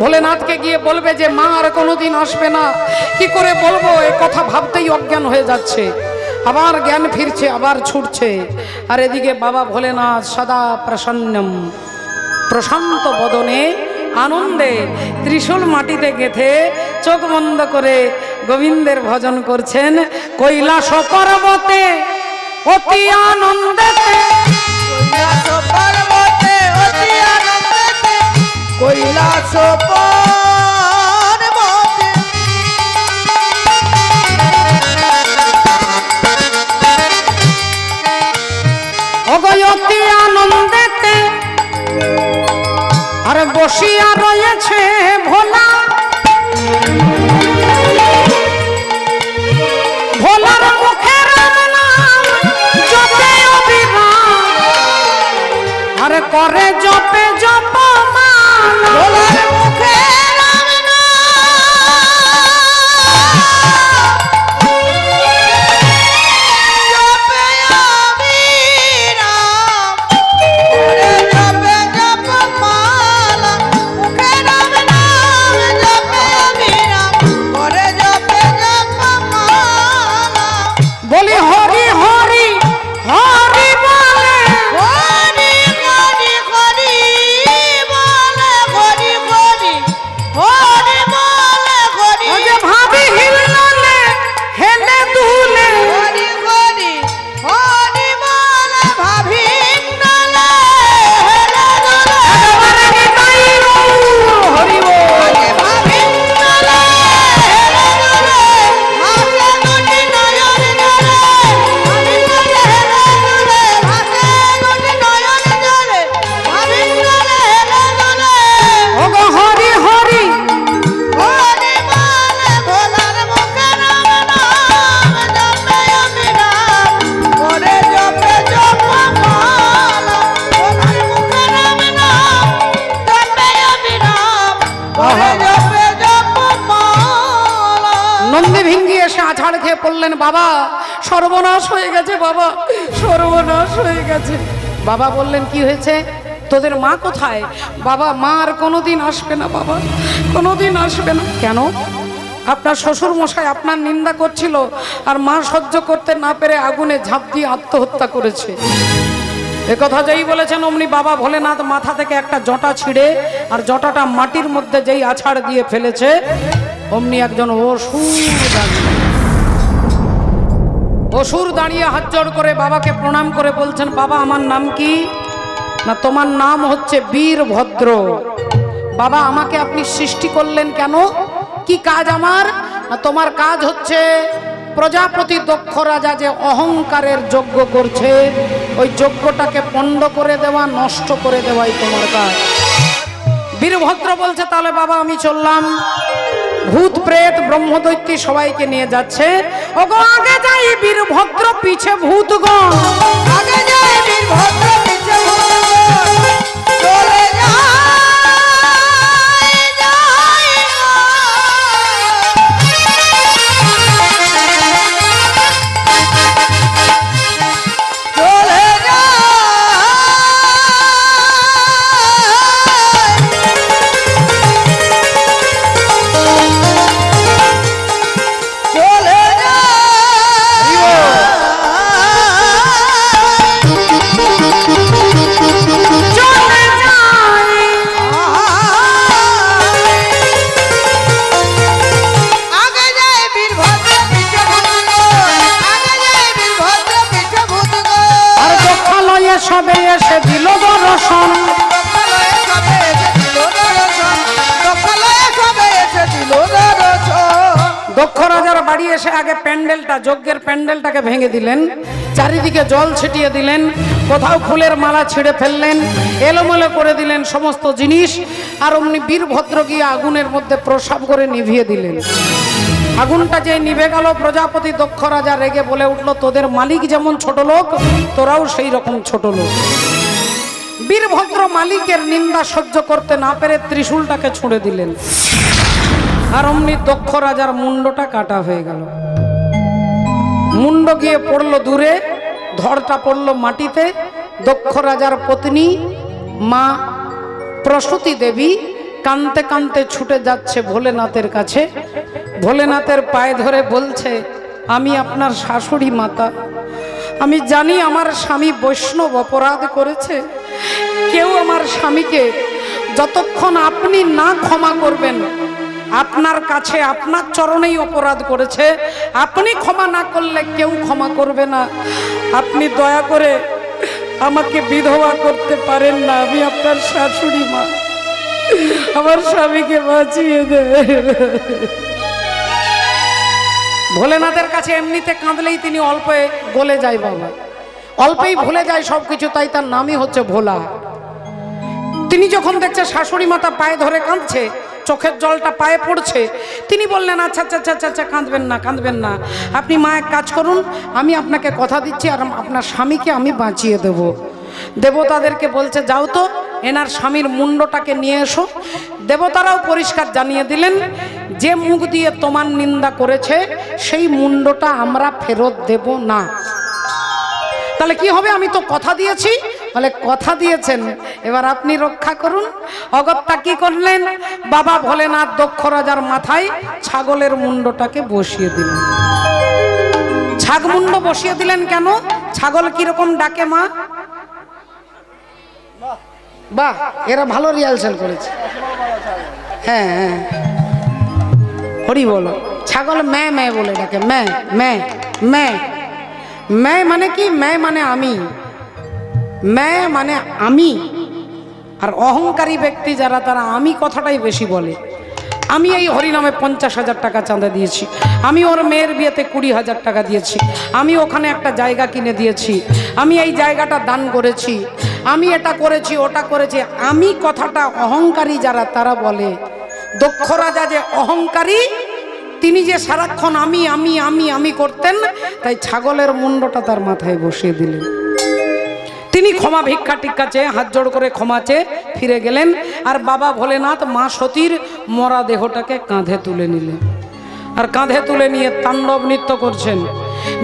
ভোলেনাথকে গিয়ে বলবে যে মা আর কোনোদিন আসবে না। কি করে বলবো, এ কথা ভাবতেই অজ্ঞান হয়ে যাচ্ছে। আবার জ্ঞান ফিরছে, আবার ছুটছে। আর এদিকে বাবা ভোলেনাথ সদা প্রসন্নম, প্রশান্ত বদনে আনন্দে ত্রিশূল মাটিতে গেঁথে চোখ বন্ধ করে গোবিন্দের ভজন করছেন। কৈলাস পর্বতে অতি আনন্দেতে, কৈলাস পর্বতে অতি আনন্দেতে, কৈলাস পর্বতে অতি আনন্দেতে আর বসিয়া রয়েছে ভোলা। ভোলার মুখে রাম নাম জপে অবিরাম, আর করে জপে জপমান। ভোলার মুখে রাম বলি হরি হরি হরি বলে, হরি হরি হরি বলে, হরি করে জপে জপমালা। নন্দী ভিঙ্গি এসে আছাড় খেয়ে পড়লেন, বাবা সর্বনাশ হয়ে গেছে, বাবা সর্বনাশ হয়ে গেছে। বাবা বললেন, কি হয়েছে? তোদের মা কোথায়? বাবা, মা আর কোনোদিন আসবে না বাবা, কোনোদিন আসবে না। কেন? আপনার শ্বশুর মশাই আপনার নিন্দা করছিল, আর মা সহ্য করতে না পেরে আগুনে ঝাঁপ দিয়ে আত্মহত্যা করেছে। একথা যেই বলেছেন অমনি বাবা ভোলেনাথ মাথা থেকে একটা জটা ছিঁড়ে আর জটাটা মাটির মধ্যে যেই আছাড় দিয়ে ফেলেছে, অমনি একজন অসুর দাঁড়িয়ে হাত জোড় করে বাবাকে প্রণাম করে বলছেন, বাবা আমার নাম কি? না, তোমার নাম হচ্ছে বীরভদ্র। বাবা, আমাকে আপনি সৃষ্টি করলেন কেন? কি কাজ আমার? না, তোমার কাজ হচ্ছে প্রজাপতি দক্ষ রাজা যে অহংকারের যজ্ঞ করছে, ওই যজ্ঞটাকে পণ্ড করে দেওয়া, নষ্ট করে দেওয়াই তোমার কাজ। বীরভদ্র বলছে, তাহলে বাবা আমি চললাম। ভূত প্রেত ব্রহ্মদৈত্যী সবাইকে নিয়ে যাচ্ছে। ওগো আগে যাই বীরভদ্র, পিছে ভূতগণ। আগে যায় বীরভদ্র, পিছে ভূতগণ। চলে যায়, যায় গো। চলে সবে এসে দিল দর্শন। দক্ষ রাজার বাড়ি এসে আগে প্যান্ডেলটা, যজ্ঞের প্যান্ডেলটাকে ভেঙে দিলেন, চারিদিকে জল ছিটিয়ে দিলেন, কোথাও ফুলের মালা ছিঁড়ে ফেললেন, এলোমেলো করে দিলেন সমস্ত জিনিস। আর অমনি বীরভদ্র গিয়ে আগুনের মধ্যে প্রসাব করে নিভিয়ে দিলেন। আগুনটা যে নিভে গেল, প্রজাপতি দক্ষ রাজা রেগে বলে উঠল, তোদের মালিক যেমন ছোট লোক, তোরাও সেই রকম ছোট লোক। বীরভদ্র মালিকের নিন্দা সহ্য করতে না পেরে ত্রিশূলটাকে ছুঁড়ে দিলেন, আর অমনি দক্ষ রাজার মুন্ডটা কাটা হয়ে গেল। মুন্ড গিয়ে পড়লো দূরে, ধড়টা পড়লো মাটিতে। দক্ষ রাজার পত্নী মা প্রসূতি দেবী কাঁদতে কাঁদতে ছুটে যাচ্ছে ভোলেনাথের কাছে। ভোলেনাথের পায়ে ধরে বলছে, আমি আপনার শাশুড়ি মাতা, আমি জানি আমার স্বামী বৈষ্ণব অপরাধ করেছে। কেউ আমার স্বামীকে যতক্ষণ আপনি না ক্ষমা করবেন, আপনার কাছে আপনার চরণেই অপরাধ করেছে, আপনি ক্ষমা না করলে কেউ ক্ষমা করবে না। আপনি দয়া করে আমাকে বিধবা করতে পারেন না, আমি আপনার শাশুড়ি মা, আমার স্বামীকে বাঁচিয়ে দেবে। ভোলেনাথের কাছে এমনিতে কাঁদলেই তিনি অল্পে গলে যায় বাবা, অল্পেই ভুলে যায় সবকিছু, তাই তার নামই হচ্ছে ভোলা। তিনি যখন দেখছে শাশুড়ি মাতা পায়ে ধরে কাঁদছে, চোখের জলটা পায়ে পড়ছে, তিনি বললেন, আচ্ছা আচ্ছা আচ্ছা আচ্ছা, কাঁদবেন না কাঁদবেন না, আপনি মা এক কাজ করুন, আমি আপনাকে কথা দিচ্ছি, আর আপনার স্বামীকে আমি বাঁচিয়ে দেব। দেবতাদেরকে বলছে, যাও তো এনার স্বামীর মুন্ডটাকে নিয়ে এসো। দেবতারাও পরিষ্কার জানিয়ে দিলেন, যে মুখ দিয়ে তোমার নিন্দা করেছে সেই মুন্ডটা আমরা ফেরত দেব না। তাহলে কি হবে? আমি তো কথা দিয়েছি। বলে, কথা দিয়েছেন, এবার আপনি রক্ষা করুন। অগত্যা কি করলেন? বাবা ভোলেনাথ দক্ষ রাজার মাথায় ছাগলের মুন্ডটাকে বসিয়ে দিলেন। ছাগ মুন্ড বসিয়ে দিলেন কেন? ছাগল কিরকম ডাকে মা? বাহ, এরা ভালো রিহার্সাল করেছে। হ্যাঁ হ্যাঁ, হরি বলো। ছাগল ম্যা ম্যা বলে ডাকে, ম্যা ম্যা ম্যা। ম্যা মানে কি? ম্যা মানে আমি, ম্যা মানে আমি। আর অহংকারী ব্যক্তি যারা, তারা আমি কথাটাই বেশি বলে। আমি এই হরিনামে 50,000 টাকা চাঁদা দিয়েছি, আমি ওর মেয়ের বিয়েতে 20,000 টাকা দিয়েছি, আমি ওখানে একটা জায়গা কিনে দিয়েছি, আমি এই জায়গাটা দান করেছি, আমি এটা করেছি ওটা করেছি। আমি কথাটা অহংকারী যারা, তারা বলে। দক্ষ রাজা যে অহংকারী, তিনি যে সারাক্ষণ আমি আমি আমি আমি করতেন, তাই ছাগলের মুন্ডটা তার মাথায় বসিয়ে দিলেন। তিনি ক্ষমা ভিক্ষা টিক্ষা চেয়ে হাত জোড় করে ক্ষমা চেয়ে ফিরে গেলেন। আর বাবা ভোলেনাথ মা সতীর মরা দেহটাকে কাঁধে তুলে নিলেন, আর কাঁধে তুলে নিয়ে তাণ্ডব নৃত্য করছেন।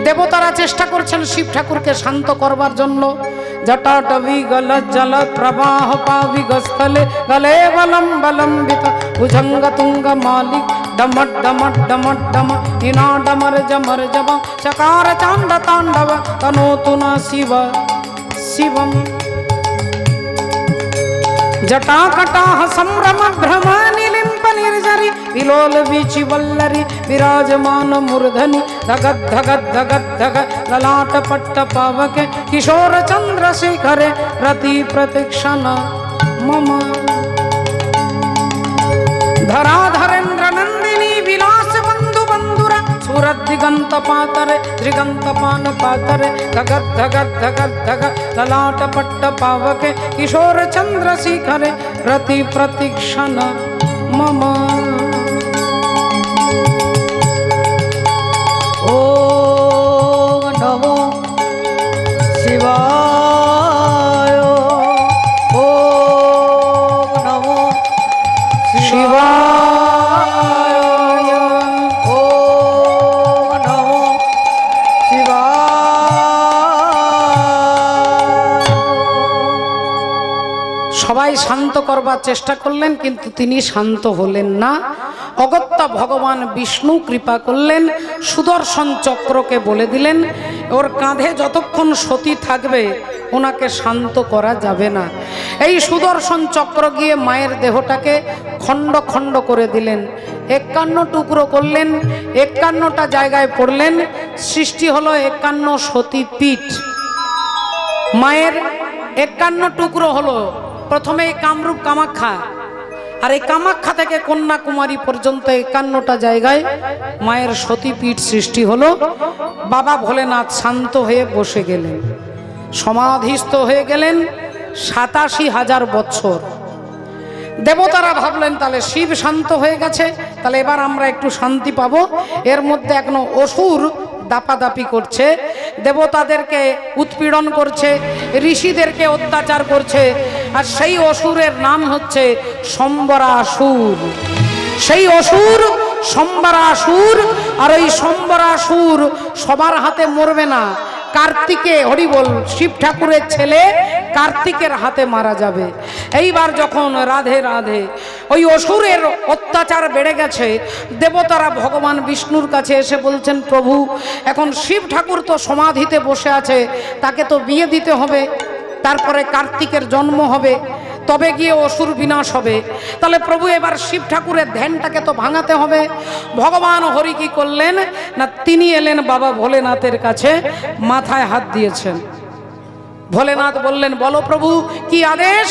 দেবতারা চেষ্টা করছেন শিব ঠাকুরকে শান্ত করবার জন্য। জটাটবি গল জল প্রবাহ পাবিগস্থলে গলে বলম বলম্বিত ভুজঙ্গ তুঙ্গ মালিক ডমট ডমট ডমট ডম ইনা ডমর জমর জব চকার চাণ্ড তাণ্ডব তনোতু না শিব শিবম। जटा कटाह संभ्रम भ्रम निलिंप निर्जरी विलोल बीची वल्लरी विराजमान मूर्धनि धगत धगत धगत धगत ललाट पट्ट पावके किशोर चंद्रशेखरे रति प्रतीक्षण मम। धराधरेन्द्र नंदिनी विलास बंधु बंधुरा सूरत दिगंत पातरे दिगंत पान पातरे धगत धगत धगत धगत ललाट पट्ट पावके किशोर चंद्रशेखरे रति प्रतीक्षण मम। ओम नमो शिवाय। ओम नमो शिवाय। ओम नमो शिवाय। সবাই শান্ত করবার চেষ্টা করলেন, কিন্তু তিনি শান্ত হলেন না। অগত্যা ভগবান বিষ্ণু কৃপা করলেন, সুদর্শন চক্রকে বলে দিলেন ওর কাঁধে যতক্ষণ সতী থাকবে ওনাকে শান্ত করা যাবে না। এই সুদর্শন চক্র গিয়ে মায়ের দেহটাকে খণ্ড খণ্ড করে দিলেন, 51 টুকরো করলেন, 51টা জায়গায় পড়লেন। সৃষ্টি হলো 51 সতী পীঠ। মায়ের 51 টুকরো হলো। প্রথমে কামরূপ কামাখ্যা, আর এই কামাখ্যা থেকে কন্যাকুমারী পর্যন্ত 51টা জায়গায় মায়ের সতীপীঠ সৃষ্টি হলো। বাবা ভোলেনাথ শান্ত হয়ে বসে গেলেন, সমাধিস্থ হয়ে গেলেন 87,000 বছর। দেবতারা ভাবলেন তাহলে শিব শান্ত হয়ে গেছে, তাহলে এবার আমরা একটু শান্তি পাবো। এর মধ্যে এখনো অসুর দাপাদাপি করছে, দেবতাদেরকে উৎপীড়ন করছে, ঋষিদেরকে অত্যাচার করছে। আর সেই অসুরের নাম হচ্ছে সম্বরাসুর। সেই অসুর সম্বরাসুর। আর ওই সম্বরাসুর সবার হাতে মরবে না, কার্তিকে হরিবল শিব ঠাকুরের ছেলে কার্তিকের হাতে মারা যাবে। এইবার যখন রাধে রাধে ওই অসুরের অত্যাচার বেড়ে গেছে, দেবতারা ভগবান বিষ্ণুর কাছে এসে বলছেন, প্রভু এখন শিব ঠাকুর তো সমাধিতে বসে আছে, তাকে তো বিয়ে দিতে হবে, তারপরে কার্তিকের জন্ম হবে, তবে গিয়ে অসুর বিনাশ হবে। তাহলে প্রভু এবার শিব ঠাকুরের ধ্যানটাকে তো ভাঙাতে হবে। ভগবান হরি কি করলেন না, তিনি এলেন বাবা ভোলেনাথের কাছে, মাথায় হাত দিয়েছেন। ভোলেনাথ বললেন, বলো প্রভু কি আদেশ?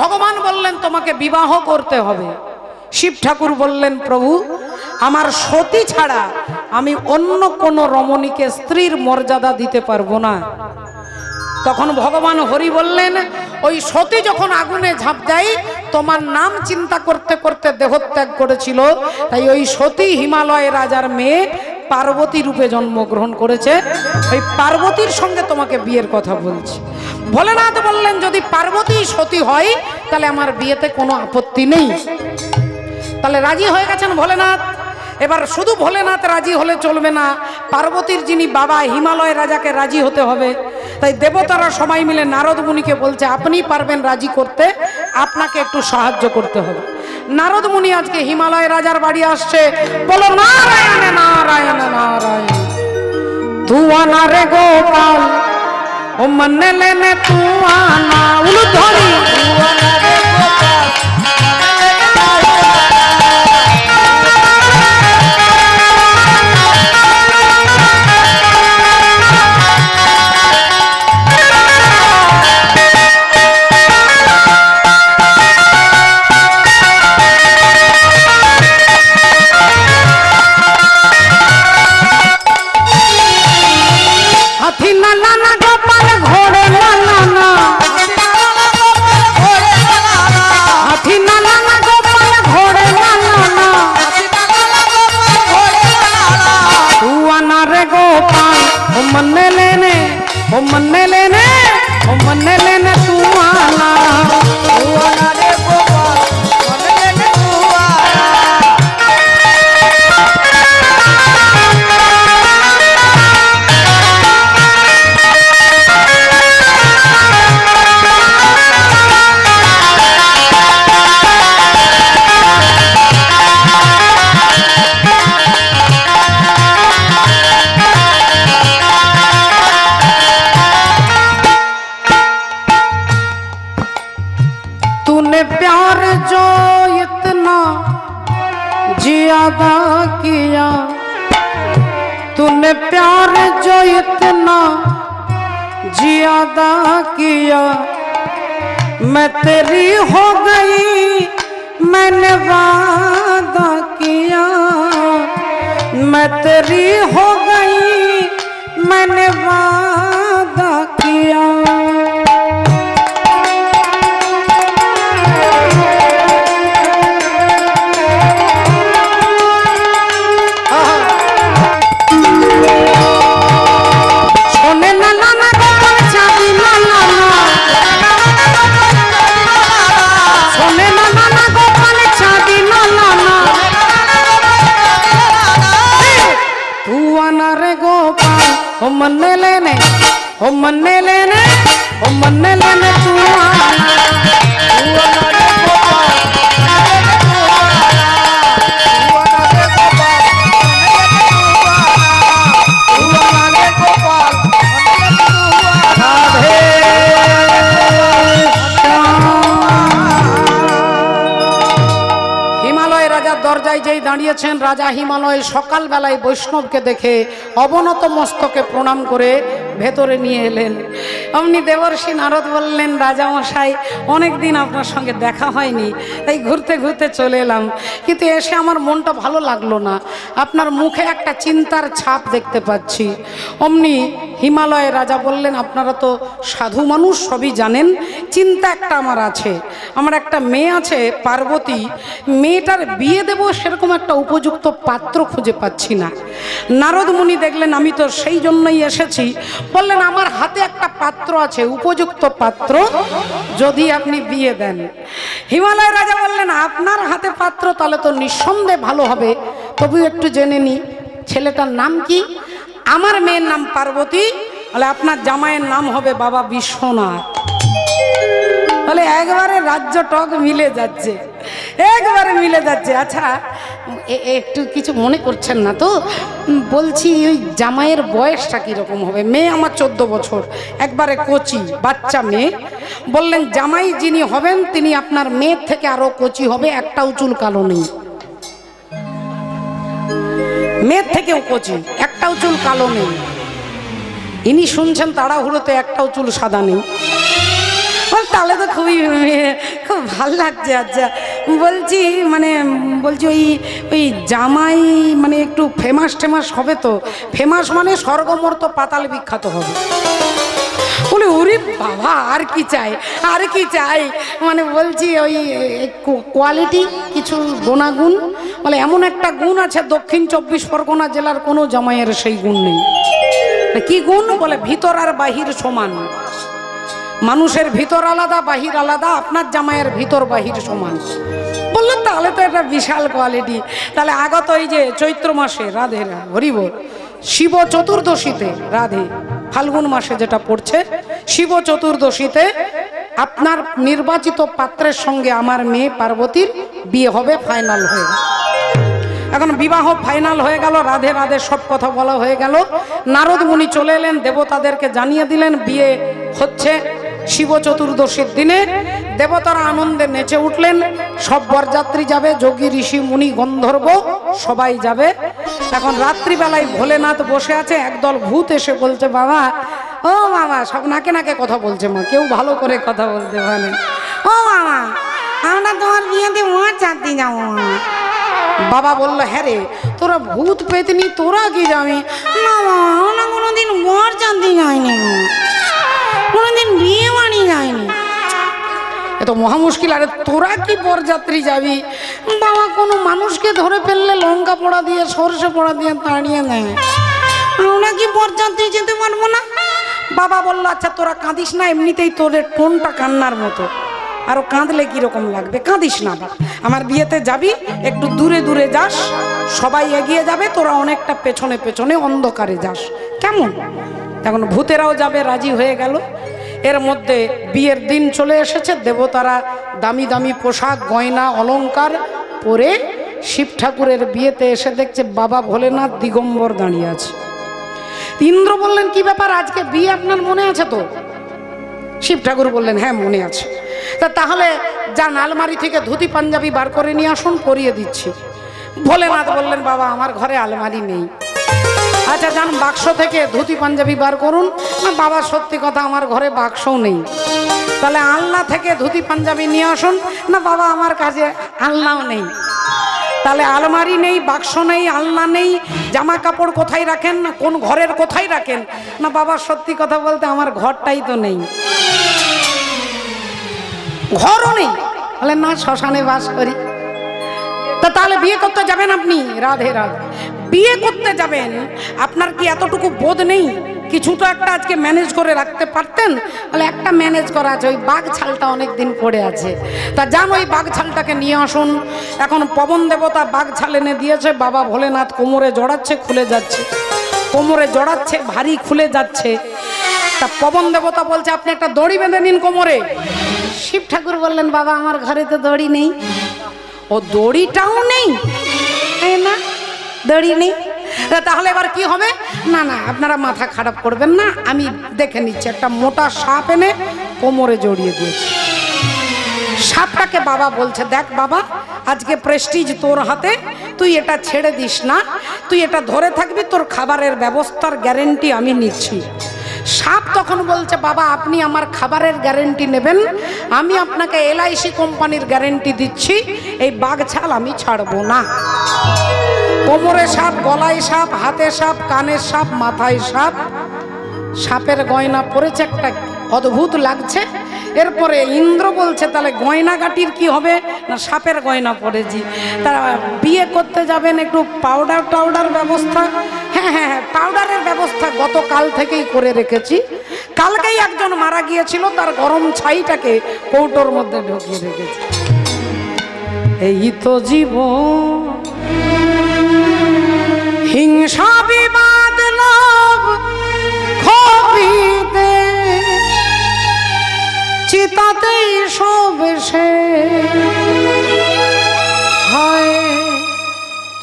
ভগবান বললেন, তোমাকে বিবাহ করতে হবে। শিব ঠাকুর বললেন, প্রভু আমার সতী ছাড়া আমি অন্য কোনো রমণীকে স্ত্রীর মর্যাদা দিতে পারবো না। তখন ভগবান হরি বললেন, ওই সতী যখন আগুনে ঝাঁপ দেয় তোমার নাম চিন্তা করতে করতে দেহত্যাগ করেছিল, তাই ওই সতী হিমালয় রাজার মেয়ে পার্বতী রূপে জন্মগ্রহণ করেছে। ওই পার্বতীর সঙ্গে তোমাকে বিয়ের কথা বলছি। ভোলেনাথ বললেন, যদি পার্বতী সতী হয় তাহলে আমার বিয়েতে কোনো আপত্তি নেই। তাহলে রাজি হয়ে গেছেন ভোলেনাথ। এবার শুধু ভোলেনাথ রাজি হলে চলবে না, পার্বতীর যিনি বাবা হিমালয় রাজাকে রাজি হতে হবে। তাই দেবতারা সবাই মিলে নারদ মুনিকে বলছে, আপনি পারবেন রাজি করতে, আপনাকে একটু সাহায্য করতে হবে। নারদ মুনি আজকে হিমালয় রাজার বাড়ি আসছে। বলো নারায়ণ নারায়ণ নারায়ণ। তু আনা রে গোপাল ও মনে লেনে তু আনা উলুধ্বনি। ঘোড়ে লালা जो इतना ज्यादा किया, तूने प्यार जो इतना ज्यादा किया, मैं तेरी हो गई मैंने वादा किया, मैं तेरी हो गई मैंने वादा किया। मन्ने लेने हो मन्ने लेने हो मन्ने लेने तू হিমালয় রাজা দরজায় যেই দাঁড়িয়েছেন, রাজা হিমালয় সকাল বেলায় বৈষ্ণবকে দেখে অবনত মস্তকে প্রণাম করে ভেতরে নিয়ে এলেন। অমনি দেবর্ষি নারদ বললেন, রাজামশাই অনেক দিন আপনার সঙ্গে দেখা হয়নি, তাই ঘুরতে ঘুরতে চলে এলাম, কিন্তু এসে আমার মনটা ভালো লাগলো না, আপনার মুখে একটা চিন্তার ছাপ দেখতে পাচ্ছি। অমনি হিমালয়ের রাজা বললেন, আপনারা তো সাধু মানুষ, সবই জানেন, চিন্তা একটা আমার আছে। আমার একটা মেয়ে আছে পার্বতী, মেয়েটার বিয়ে দেব সেরকম একটা উপযুক্ত পাত্র খুঁজে পাচ্ছি না। নারদ মুনি দেখলেন আমি তো সেই জন্যই এসেছি, বললেন আমার হাতে একটা পাত্র আছে, উপযুক্ত পাত্র, যদি আপনি বিয়ে দেন। হিমালয় রাজা বললেন, আপনার হাতে পাত্র, তাহলে তো নিঃসন্দেহে ভালো হবে, তবু একটু জেনে নি ছেলেটার নাম কি। আমার মেয়ের নাম পার্বতী, বলে আপনার জামাইয়ের নাম হবে বাবা বিশ্বনাথ। বলে একবারে রাজ্য টক মিলে যাচ্ছে, একবারে মিলে যাচ্ছে। আচ্ছা একটু কিছু মনে করছেন না তো? বলছি ওই জামাইয়ের বয়সটা কীরকম হবে? মেয়ে আমার 14 বছর, একবারে কচি বাচ্চা মেয়ে। বললেন জামাই যিনি হবেন তিনি আপনার মেয়ের থেকে আরো কচি হবে, একটাও চুল কালো নেই, মেয়ের থেকেও কচি, একটাও চুল কালো নেই। ইনি শুনছেন তাড়াহুড়োতে, একটাও চুল সাদা নেই। তাহলে তো খুব ভাল লাগছে। আচ্ছা বলছি বলছি ওই জামাই একটু ফেমাস হবে তো? ফেমাস মানে স্বর্গমর্ত পাতাল বিখ্যাত হবে। বলে ওরে বাবা, আর কি চাই, আর কি চাই? বলছি ওই কোয়ালিটি কিছু গুণাগুণ, বলে এমন একটা গুণ আছে দক্ষিণ 24 পরগনা জেলার কোনো জামাইয়ের সেই গুণ নেই। কি গুণ? বলে ভিতর আর বাহির সমান। মানুষের ভিতর আলাদা, বাহির আলাদা, আপনার জামাইয়ের ভিতর বাহির সমান। বললেন তাহলে তো এটা বিশাল কোয়ালিটি। তাহলে আগত এই যে চৈত্র মাসে রাধে হরিবোল শিব চতুর্দশীতে, রাধে ফাল্গুন মাসে যেটা পড়ছে, শিব চতুর্দশীতে আপনার নির্বাচিত পাত্রের সঙ্গে আমার মেয়ে পার্বতীর বিয়ে হবে, ফাইনাল হয়ে গেল। এখন বিবাহ ফাইনাল হয়ে গেল, রাধে রাধে সব কথা বলা হয়ে গেল। নারদ মুনি চলে এলেন, দেবতাদেরকে জানিয়ে দিলেন বিয়ে হচ্ছে শিব চতুর্দশীর দিনে। দেবতারা আনন্দে নেচে উঠলেন, সব বরযাত্রী যাবে, যোগী ঋষি মুনি গন্ধর্ব সবাই যাবে। এখন রাত্রিবেলায় ভোলেনাথ বসে আছে, একদল ভূত এসে বলছে, বাবা ও বাবা, সব নাকে নাকে কথা বলছে, মা কেউ ভালো করে কথা বলতে পারে। ও বাবা, আমরা তোমার বিয়েতে মাছ চাঁদতে যাবো। বাবা বললো, হ্যাঁ রে, তোরা ভূত পেতনি, তোরা কি যাবি? না আমরা কোনোদিন বর চাঁদতে যাইনি, কোনোদিন বিয়ে বাড়ি যায়নি। এ তো মহা মুশকিল। আরে তোরা কি বরযাত্রী যাবি? বাবা কোনো মানুষকে ধরে ফেললে লঙ্কা পোড়া দিয়ে, সরষে পোড়া দিয়ে তাড়িয়ে দেয়, আমরা কি বরযাত্রী যেতে পারবো না। বাবা বললো, আচ্ছা তোরা কাঁদিস না, এমনিতেই তোদের টোনটা কান্নার মতো, আরো কাঁদলে কিরকম লাগবে, কাঁদিস না। আমার বিয়েতে যাবি, একটু দূরে দূরে যাস, সবাই এগিয়ে যাবে, তোরা অনেকটা পেছনে পেছনে অন্ধকারে যাস, কেমন? তখন ভূতেরাও যাবে, রাজি হয়ে গেল। এর মধ্যে বিয়ের দিন চলে এসেছে। দেবতারা দামি দামি পোশাক গয়না অলংকার পরে শিব ঠাকুরের বিয়েতে এসে দেখছে বাবা ভোলেনাথ দিগম্বর দাঁড়িয়ে আছে। ইন্দ্র বললেন, কি ব্যাপার, আজকে বিয়ে আপনার মনে আছে তো? শিব ঠাকুর বললেন, হ্যাঁ মনে আছে। তাহলে যান আলমারি থেকে ধুতি পাঞ্জাবি বার করে নিয়ে আসুন, পরিয়ে দিচ্ছি। ভোলেনাথ বললেন বাবা আমার ঘরে আলমারি নেই। আচ্ছা যান বাক্স থেকে ধুতি পাঞ্জাবি বার করুন। না বাবা সত্যি কথা আমার ঘরে বাক্সও নেই। তাহলে আলনা থেকে ধুতি পাঞ্জাবি নিয়ে আসুন। না বাবা আমার কাছে আলনাও নেই। তাহলে আলমারি নেই, বাক্স নেই, আলনা নেই, জামা কাপড় কোথায় রাখেন, না কোন ঘরের কোথায় রাখেন? না বাবা সত্যি কথা বলতে আমার ঘরটাই তো নেই, ঘরও নেই। বলে না শ্মশানে বাস করি। তাহলে বিয়ে করতে যাবেন আপনি? রাধে রাধে। বিয়ে করতে যাবেন, আপনার কি এতটুকু বোধ নেই? কিছু তো একটা আজকে ম্যানেজ করে রাখতে পারতেন। বলে একটা ম্যানেজ করা আছে, ওই বাঘ ছালটা অনেক দিন পড়ে আছে। তা যান ওই বাঘ ছালটাকে নিয়ে আসুন। এখন পবন দেবতা বাঘ ছাল এনে দিয়েছে। বাবা ভোলেনাথ কোমরে জড়াচ্ছে, খুলে যাচ্ছে, কোমরে জড়াচ্ছে, ভারী খুলে যাচ্ছে। তা পবন দেবতা বলছে আপনি একটা দড়ি বেঁধে নিন কোমরে। শিব ঠাকুর বললেন বাবা আমার ঘরে তো দড়ি নেই। ও দড়িটাও নেই? না দড়ি নেই। তাহলে এবার কি হবে? না না আপনারা মাথা খারাপ করবেন না, আমি দেখে নিচ্ছি। একটা মোটা সাপ এনে কোমরে জড়িয়ে দিয়েছি। সাপটাকে বাবা বলছে দেখ বাবা আজকে প্রেস্টিজ তোর হাতে, তুই এটা ছেড়ে দিস না, তুই এটা ধরে থাকবি, তোর খাবারের ব্যবস্থার গ্যারেন্টি আমি নিচ্ছি। সাপ তখন বলছে বাবা আপনি আমার খাবারের গ্যারেন্টি নেবেন, আমি আপনাকে LIC কোম্পানির গ্যারেন্টি দিচ্ছি, এই বাঘ ছাল আমি ছাড়বো না। কোমরে সাপ, গলায় সাপ, হাতে সাপ, কানে সাপ, মাথায় সাপ, সাপের গয়না পরেছে, একটা অদ্ভুত লাগছে। এরপরে ইন্দ্র বলছে তাহলে গয়নাগাটির কি হবে? না সাপের গয়না পরেছি। তারা বিয়ে করতে যাবেন, একটু পাউডার টাউডার ব্যবস্থা। হ্যাঁ হ্যাঁ হ্যাঁ পাউডারের ব্যবস্থা গতকাল থেকেই করে রেখেছি। কালকেই একজন মারা গিয়েছিল, তার গরম ছাইটাকে কৌটোর মধ্যে ঢুকিয়ে রেখেছি। এই তো জীবন, হিংসা বিবাদ লোভ ক্ষোভিতে চিতাতেই সব হয়,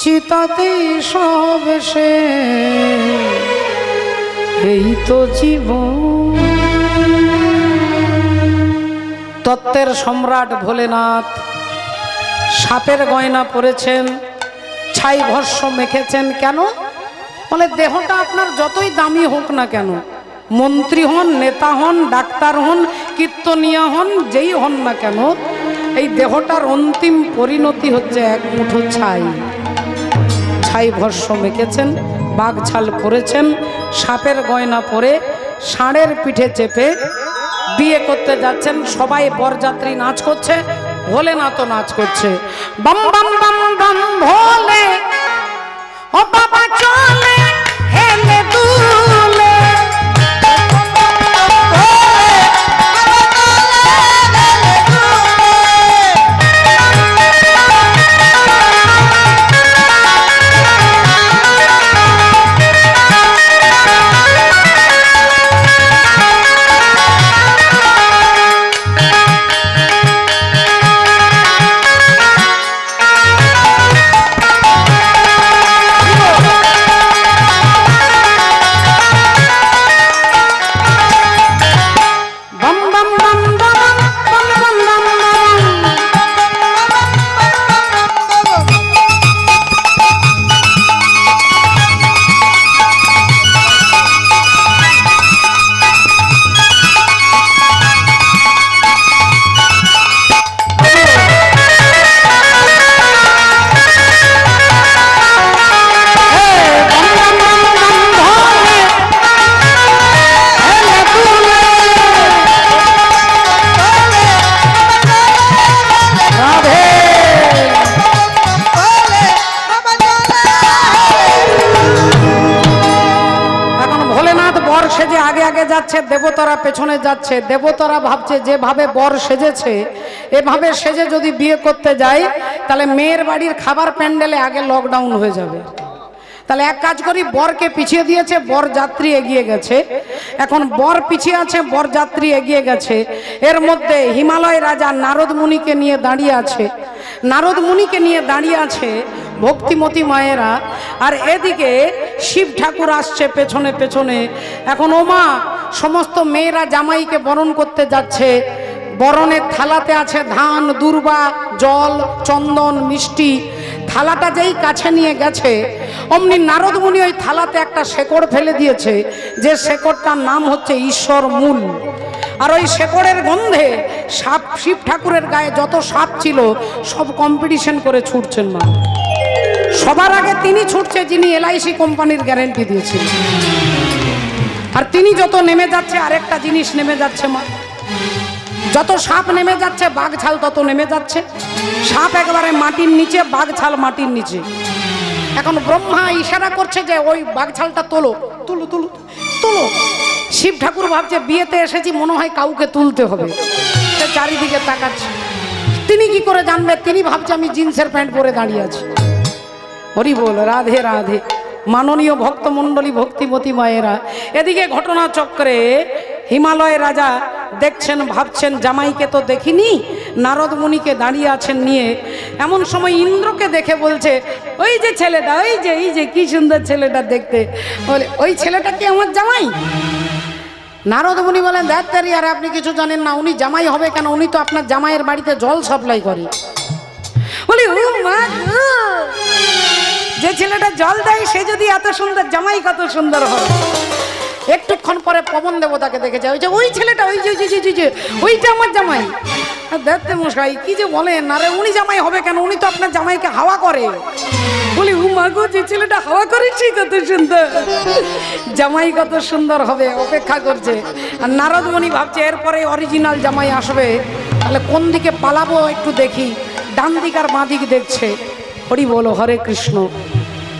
চিতাতেই সব এই তো জীবন। তত্ত্বের সম্রাট ভোলেনাথ সাপের গয়না পরেছেন, ছাই ভস্য মেখেছেন। কেন? বলে দেহটা আপনার যতই দামি হোক না কেন, মন্ত্রী হন, নেতা হন, ডাক্তার হন, কীর্তনিয়া হন, যেই হন না কেন, এই দেহটার অন্তিম পরিণতি হচ্ছে এক মুঠো ছাই। ছাই ভস্য মেখেছেন, বাঘ ছাল পরেছেন, সাপের গয়না পরে ষাঁড়ের পিঠে চেপে বিয়ে করতে যাচ্ছেন। সবাই বরযাত্রী নাচ করছে, ভোলেনাথও নাচ করছে। বম বম বম বম ভোলে ও বাবা চলে হেলে দুলে, যাচ্ছে, দেবতারা পেছনে যাচ্ছে। দেবতারা ভাবছে যেভাবে বর সেজেছে এভাবে সেজে যদি বিয়ে করতে যায় তাহলে মেয়ের বাড়ির খাবার প্যান্ডেলে আগে লকডাউন হয়ে যাবে। তাহলে এক কাজ করি, বরকে পিছিয়ে দিয়েছে, বর যাত্রী এগিয়ে গেছে। এখন বর পিছিয়ে আছে, বর যাত্রী এগিয়ে গেছে। এর মধ্যে হিমালয় রাজা নারদ মুনিকে নিয়ে দাঁড়িয়ে আছে, নারদ মুনিকে নিয়ে দাঁড়িয়ে আছে ভক্তিমতী মায়েরা। আর এদিকে শিব ঠাকুর আসছে পেছনে পেছনে। এখন ওমা সমস্ত মেয়েরা জামাইকে বরণ করতে যাচ্ছে, বরণের থালাতে আছে ধান, দূর্বা, জল, চন্দন, মিষ্টি। থালাটা যেই কাছে নিয়ে গেছে অমনি নারদ মুনি ওই থালাতে একটা শেকড় ফেলে দিয়েছে, যে শেকড়টার নাম হচ্ছে ঈশ্বর মূল। আর ওই শেকড়ের গন্ধে সাপ, শিব ঠাকুরের গায়ে যত সাপ ছিল সব কম্পিটিশন করে ছুটছেন মা। সবার আগে তিনি ছুটছে যিনি LIC কোম্পানির গ্যারেন্টি দিয়েছিলেন। আর তিনি যত নেমে যাচ্ছে আরেকটা জিনিস নেমে যাচ্ছে মা, যত সাপ নেমে যাচ্ছে বাঘছাল তত নেমে যাচ্ছে। সাপ একবারে মাটির নিচে, বাঘছাল মাটির নিচে। এখন ব্রহ্মা ইশারা করছে যে ওই বাঘছালটা তোলো, তুলো তুলো তুলো। শিব ঠাকুর ভাবছে বিয়েতে এসেছি, মনে হয় কাউকে তুলতে হবে, সে চারিদিকে তাকাচ্ছে। তিনি কি করে জানবে? তিনি ভাবছে আমি জিন্সের প্যান্ট পরে দাঁড়িয়ে আছি। হরি বল, রাধে রাধে। মাননীয় ভক্তমণ্ডলী, ভক্তিমতী মায়েরা, এদিকে ঘটনা চক্রে হিমালয় রাজা দেখছেন, ভাবছেন জামাইকে তো দেখিনি, নারদ মুনিকে দাঁড়িয়ে আছেন নিয়ে। এমন সময় ইন্দ্রকে দেখে বলছে, ওই যে ছেলেটা, এই যে কি সুন্দর ছেলেটা দেখতে, বলে ওই ছেলেটা কি আমার জামাই? নারদ মুনি বলেন, দেখ আর আপনি কিছু জানেন না, উনি জামাই হবে কেন? উনি তো আপনার জামাইয়ের বাড়িতে জল সাপ্লাই করে। বলি ও মা, যে ছেলেটা জল দেয় সে যদি এত সুন্দর, জামাই কত সুন্দর হবে। একটুক্ষণ পরে পবন দেবতাকে দেখেছে, ওই ছেলেটা, ওই যে ওইটা আমার জামাই। দেখতে মশাই কি যে বলেন, আরে উনি জামাই হবে কেন? উনি তো আপনার জামাইকে হাওয়া করে। বলি ও মা গো, যে ছেলেটা হাওয়া করেছি কত সুন্দর, জামাই কত সুন্দর হবে, অপেক্ষা করছে। আর নারদ মুনি ভাবছে এরপরে অরিজিনাল জামাই আসবে, তাহলে কোন দিকে পালাবো একটু দেখি। ডান দিক আর বাঁ দিক দেখছে। হরি বলো, হরে কৃষ্ণ।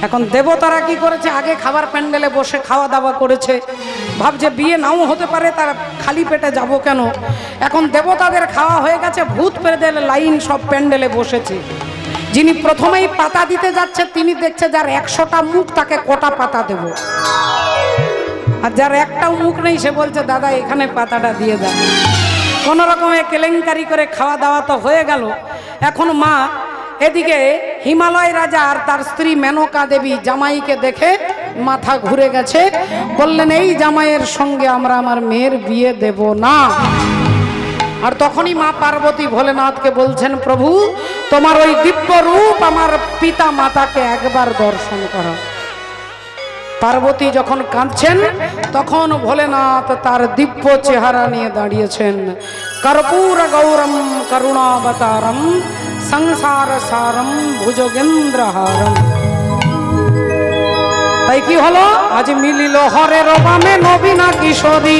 এখন দেবতারা কি করেছে? আগে খাবার প্যান্ডেলে বসে খাওয়া দাওয়া করেছে, ভাবছে বিয়ে নাও হতে পারে, তার খালি পেটে যাব কেন। এখন দেবতাদের খাওয়া হয়ে গেছে, ভূত প্রেতের লাইন সব প্যান্ডেলে বসেছে। যিনি প্রথমেই পাতা দিতে যাচ্ছে তিনি দেখছে যার 100টা মুখ, তাকে কটা পাতা দেব। আর যার একটাও মুখ নেই সে বলছে দাদা এখানে পাতাটা দিয়ে দেন। কোনো রকমে কেলেঙ্কারি করে খাওয়া দাওয়া তো হয়ে গেল। এখন মা এদিকে হিমালয় রাজা আর তার স্ত্রী মেনকা দেবী জামাইকে দেখে মাথা ঘুরে গেছে, বললেন এই জামাইয়ের সঙ্গে আমরা আমার মেয়ের বিয়ে দেব না। আর তখনই মা পার্বতী ভোলেনাথকে বলছেন, প্রভু তোমার ওই দিব্য রূপ আমার পিতা মাতাকে একবার দর্শন করো। পার্বতী যখন কাঁদছেন তখন ভোলেনাথ তার দিব্য চেহারা নিয়ে দাঁড়িয়েছেন। কর্পূর গৌরম করুণাবতারম সংসার সারম ভুজগেন্দ্রহারম। তাই কি হলো? আজ মিলিল হরের বামে নবীনা কিশোরী,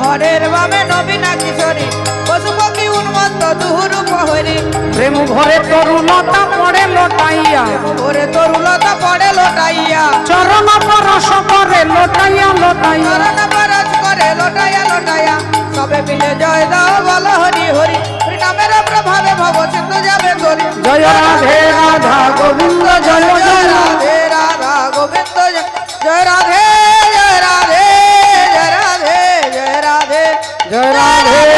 হরের বামে নবীনা কিশোরী, পশু পক্ষী উন্মত্ত দুহুর প্রহরী। প্রেম ভরে তরুলতা পড়ে লোটাইয়া, ভরে তরুলতা পড়ে লোটাইয়া, চরণ পরশ করে লোটাইয়া লোটাইয়া, চরণ পরশ করে লোটাইয়া লোটাইয়া, সবে মিলে জয় দাও বল হরি হরি। নামের প্রভাবে ভব সিন্ধু যাবে গরি। জয় রাধে রাধা গোবিন্দ জয় জয় রাধে রাধা গোবিন্দ জয় রাধে জয় রাধে জয় রাধে জয় রাধে জয় রাধে